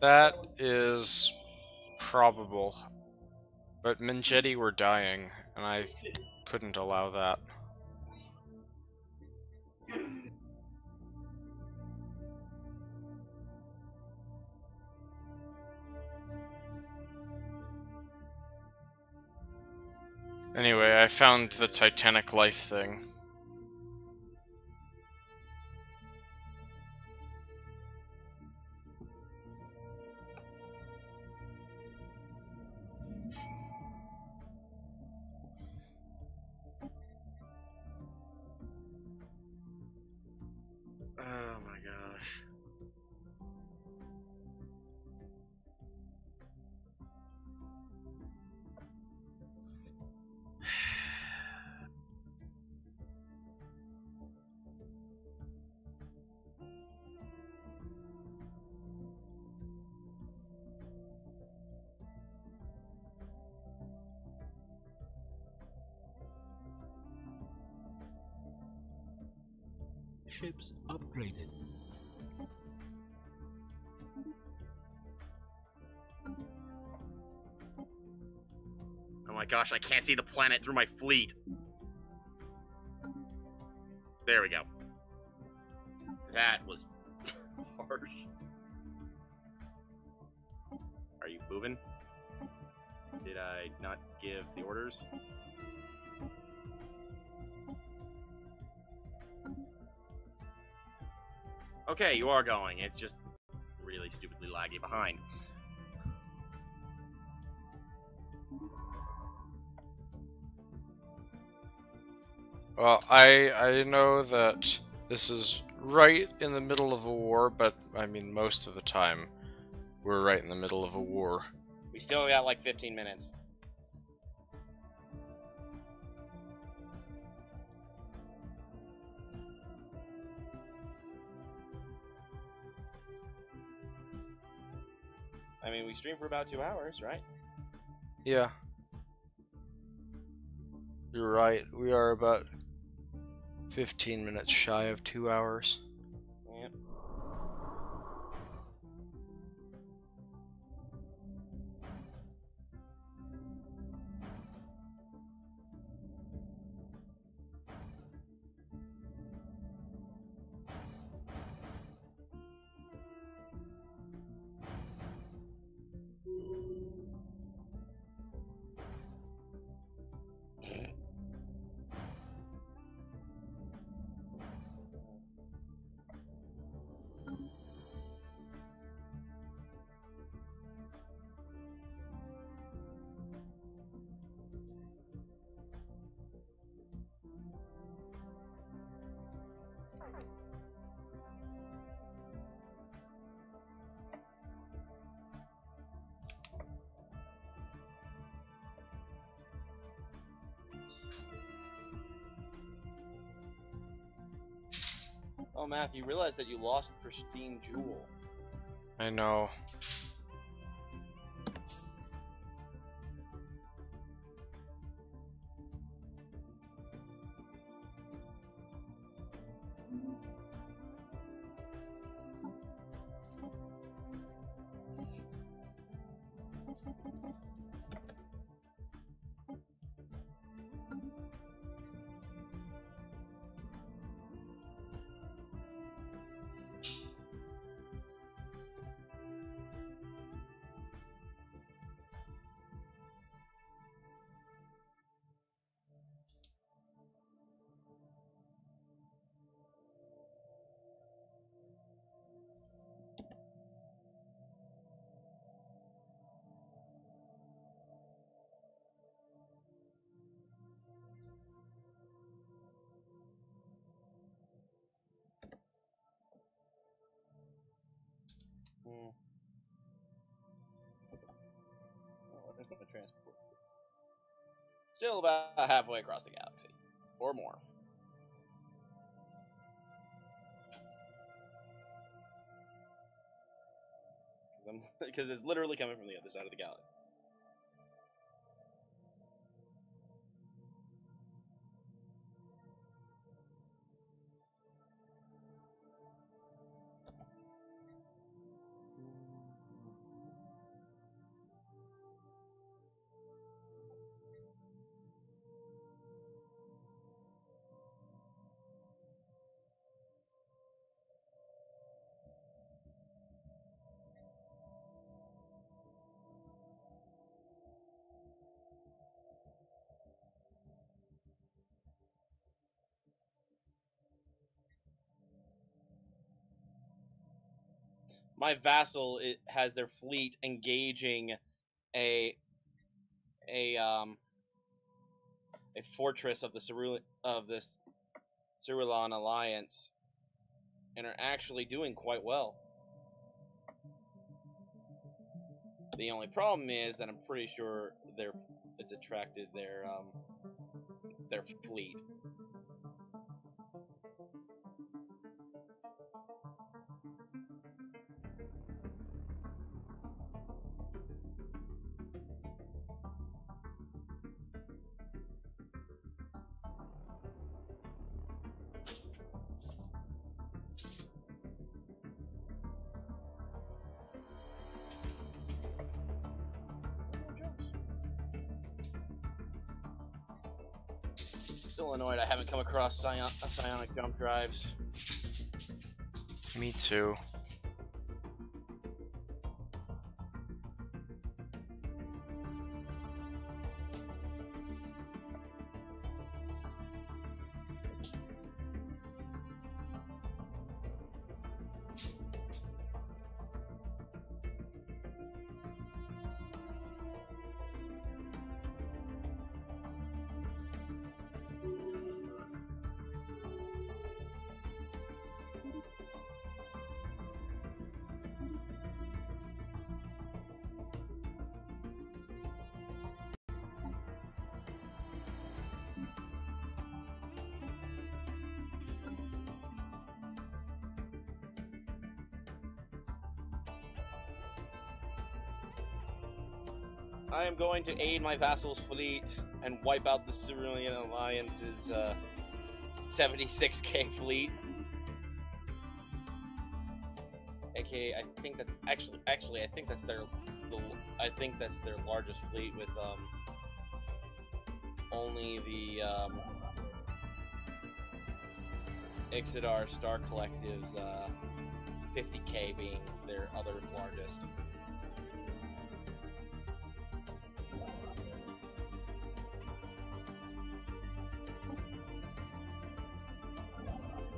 That is probable. But Mengeti were dying, and I couldn't allow that. Anyway, I found the Titanic life thing. Oh my gosh. Ships upgraded. Oh my gosh, I can't see the planet through my fleet. There we go. That was harsh. Are you moving? Did I not give the orders? Okay, you are going. It's just really stupidly laggy behind. Well, I know that this is right in the middle of a war, but I mean most of the time we're right in the middle of a war. We still got like 15 minutes. I mean, we stream for about 2 hours, right? Yeah. You're right. We are about 15 minutes shy of 2 hours. Yep. Oh, Matthew, you realize that you lost Pristine Jewel. I know. Oh, there's no transport. Still about halfway across the galaxy. Or more. Because it's literally coming from the other side of the galaxy. my vassal has their fleet engaging a fortress of the Cerulean Alliance, and are actually doing quite well. The only problem is that I'm pretty sure it's attracted their fleet. Still annoyed I haven't come across psionic jump drives. Me too. I am going to aid my vassal's fleet and wipe out the Cerulean Alliance's 76k fleet. AKA, I think that's actually I think that's their largest fleet with only the Ixodar Star Collective's 50k being their other largest.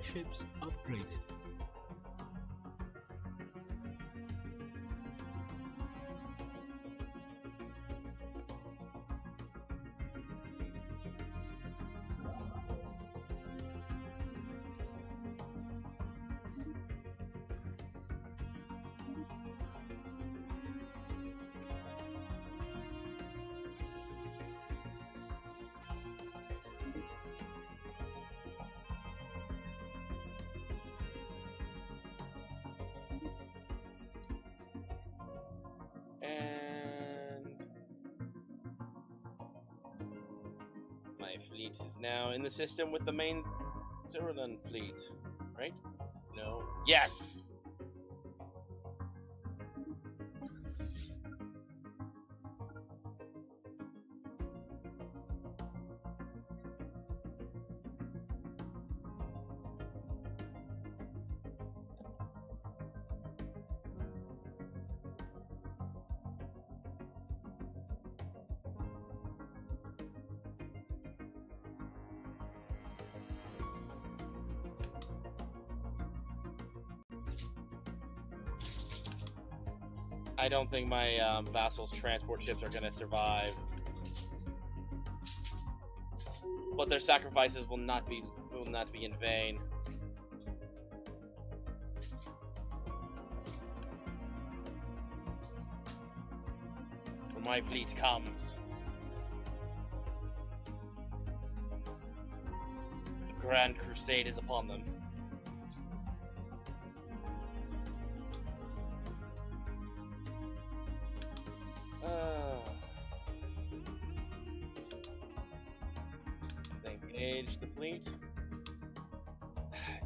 Ships upgraded. Fleet is now in the system with the main Cerulean fleet, right? No. Yes! I don't think my vassal's transport ships are going to survive, but their sacrifices will not be in vain. When my fleet comes, the Grand Crusade is upon them. They engaged the fleet.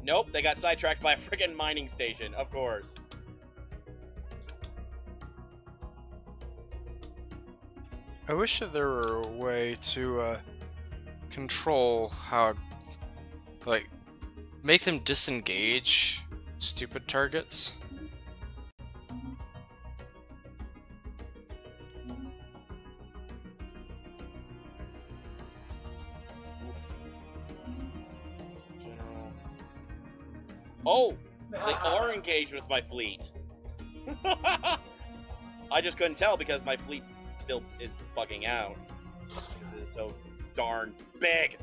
Nope, they got sidetracked by a friggin' mining station, of course. I wish that there were a way to control how, like, make them disengage stupid targets. Oh, they are engaged with my fleet. I just couldn't tell because my fleet still is bugging out. It is so darn big.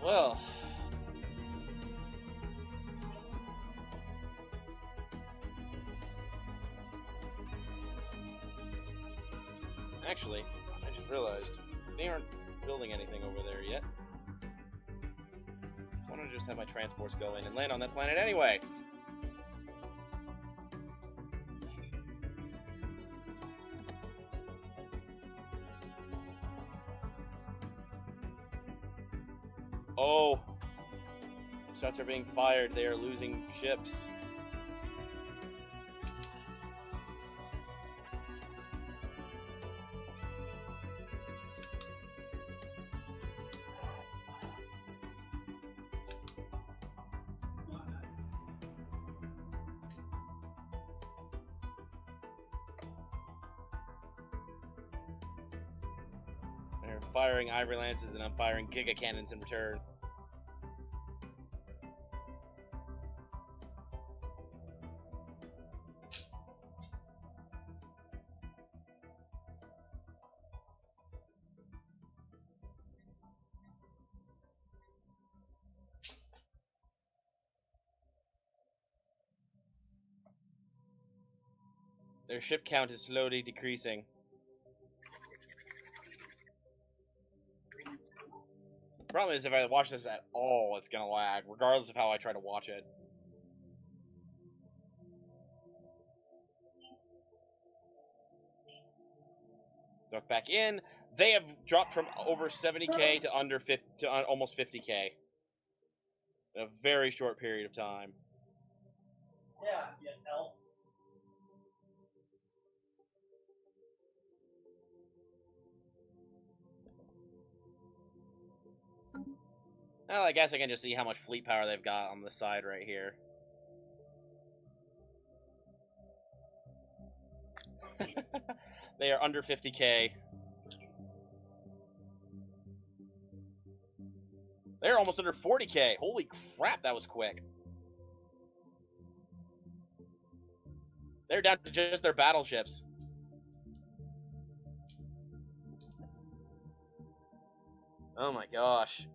Well. Actually, I just realized they aren't building anything over there yet. Why don't I just have my transports go in and land on that planet anyway? Oh, shots are being fired. They are losing ships. They're firing ivory lances, and I'm firing giga cannons in return. Their ship count is slowly decreasing. The problem is if I watch this at all, it's gonna lag, regardless of how I try to watch it. Look back in. They have dropped from over 70k to under 50 to almost 50k in a very short period of time. Yeah, elf. Well, I guess I can just see how much fleet power they've got on the side right here. They are under 50k. They're almost under 40k. Holy crap, that was quick. They're down to just their battleships. Oh my gosh.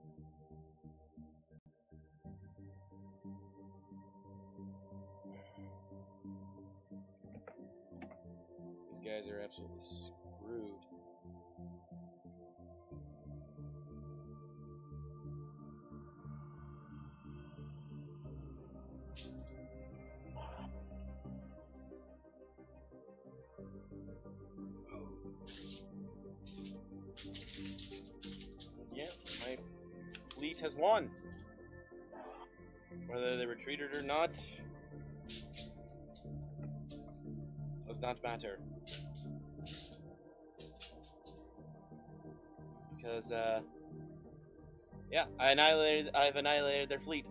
These guys are absolutely screwed. Yeah, my fleet has won. Whether they retreated or not does not matter. Because, yeah, I've annihilated their fleet.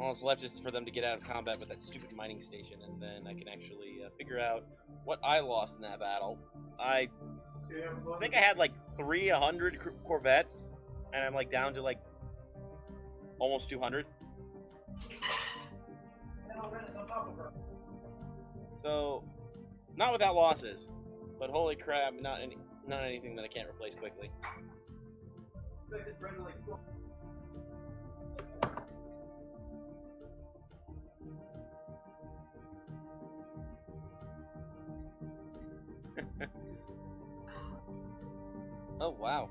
All that's left is for them to get out of combat with that stupid mining station, and then I can actually figure out what I lost in that battle. I think I had like 300 Corvettes, and I'm like down to like almost 200. So, not without losses, but holy crap, not anything that I can't replace quickly. Oh wow.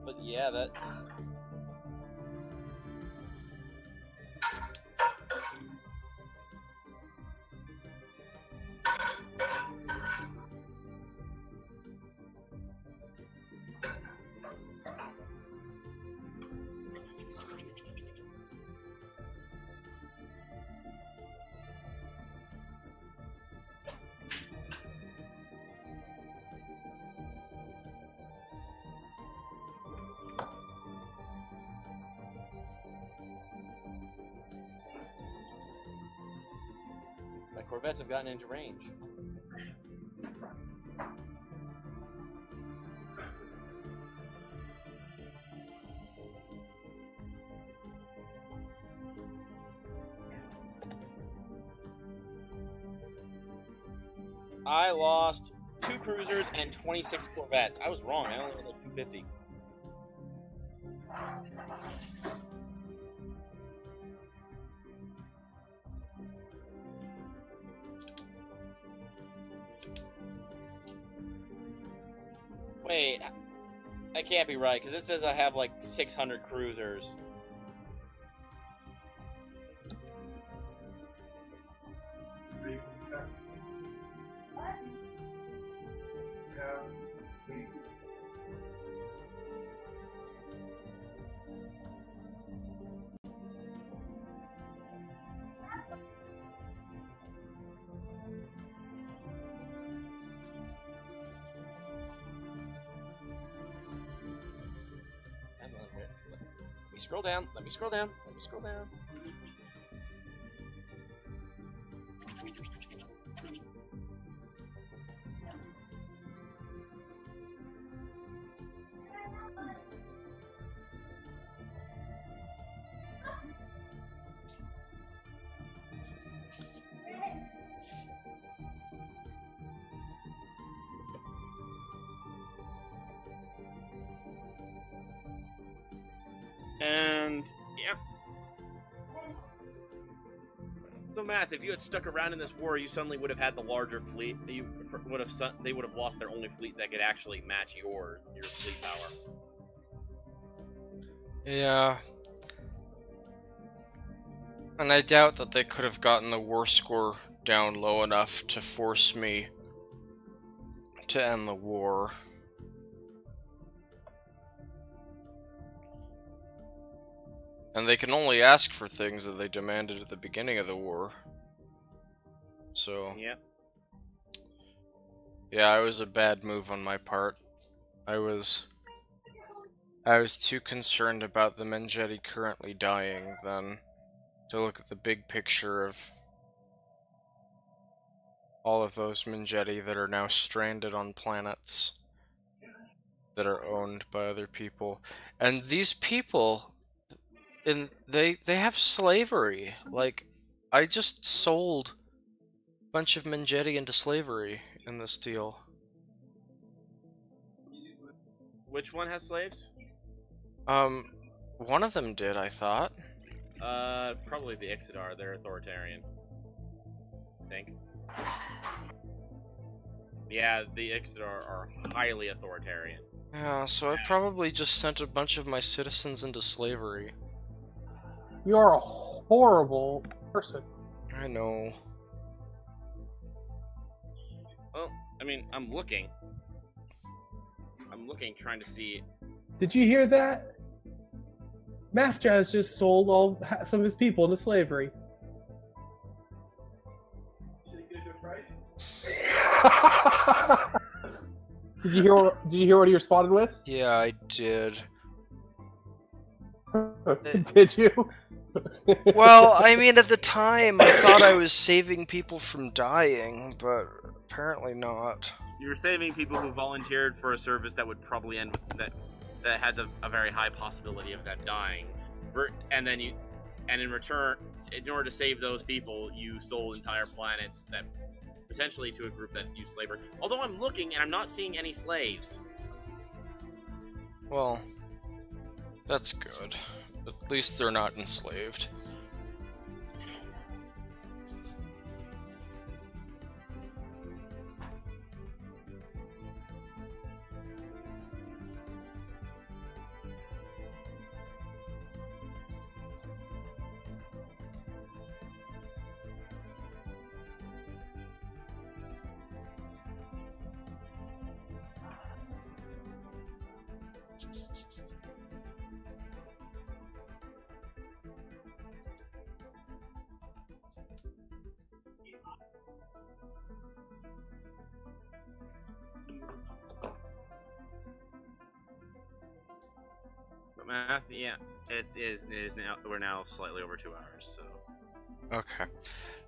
But yeah, that... Corvettes have gotten into range. I lost 2 cruisers and 26 corvettes. I was wrong. I only lost 250. Wait, that can't be right, because it says I have like 600 cruisers. Let me scroll down. Let me scroll down. Let me scroll down. And yeah. So Math, if you had stuck around in this war, you suddenly would have had the larger fleet. They would have lost their only fleet that could actually match your fleet power. Yeah. And I doubt that they could have gotten the war score down low enough to force me to end the war. And they can only ask for things that they demanded at the beginning of the war. So... Yep. Yeah, it was a bad move on my part. I was too concerned about the Mengeti currently dying than to look at the big picture of all of those Mengeti that are now stranded on planets that are owned by other people. And these people... And they have slavery. Like, I just sold a bunch of Mengeti into slavery in this deal. Which one has slaves? One of them did, I thought. Probably the Ixidar. They're authoritarian. I think. Yeah, the Ixidar are highly authoritarian. Yeah, so I probably just sent a bunch of my citizens into slavery. You're a horrible person. I know. Well, I mean, I'm looking, trying to see. Did you hear that? Math Jazz just sold some of his people into slavery. Did he get your price? Did you hear what he responded with? Yeah, I did. Did you? Well, I mean, at the time, I thought I was saving people from dying, but apparently not. You were saving people who volunteered for a service that would probably end with that had a very high possibility of them dying, and in return, in order to save those people, you sold entire planets that potentially to a group that used slavery. Although I'm looking and I'm not seeing any slaves. Well, that's good. At least they're not enslaved. Math, yeah, it is now. We're now slightly over 2 hours, so. Okay.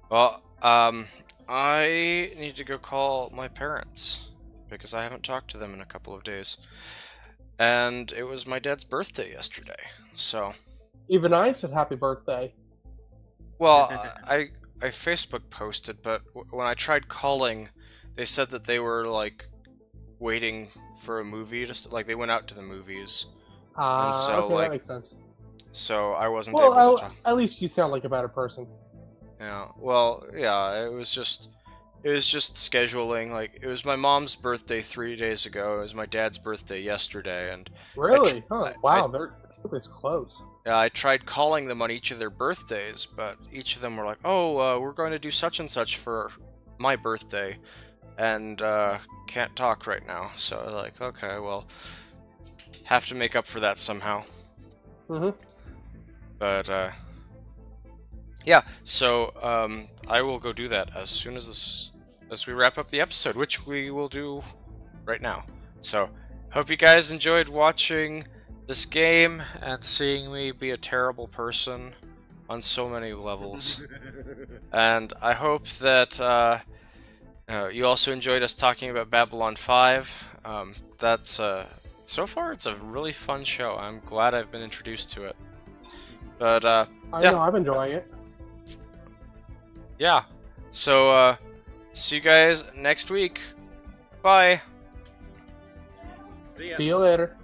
Well, I need to go call my parents because I haven't talked to them in a couple of days. And it was my dad's birthday yesterday, so... Even I said happy birthday. Well, I Facebook posted, but when I tried calling, they said that they were, like, waiting for a movie, just like they went out to the movies. And so, okay, like, that makes sense. So I wasn't able Well, to talk. at least you sound like a better person. Yeah, well, yeah, it was just scheduling. Like, it was my mom's birthday 3 days ago. It was my dad's birthday yesterday, and Really? I- Wow, they're this close. yeah, I tried calling them on each of their birthdays, but each of them were like, "Oh, we're going to do such and such for my birthday, and can't talk right now." So like, okay, well, have to make up for that somehow. Mm-hmm. But yeah, so I will go do that as soon as we wrap up the episode, which we will do right now. So hope you guys enjoyed watching this game and seeing me be a terrible person on so many levels. And I hope that you also enjoyed us talking about Babylon 5. That's so far it's a really fun show. I'm glad I've been introduced to it. But I yeah. know, I'm enjoying it. Yeah. So see you guys next week. Bye. See ya. See you later.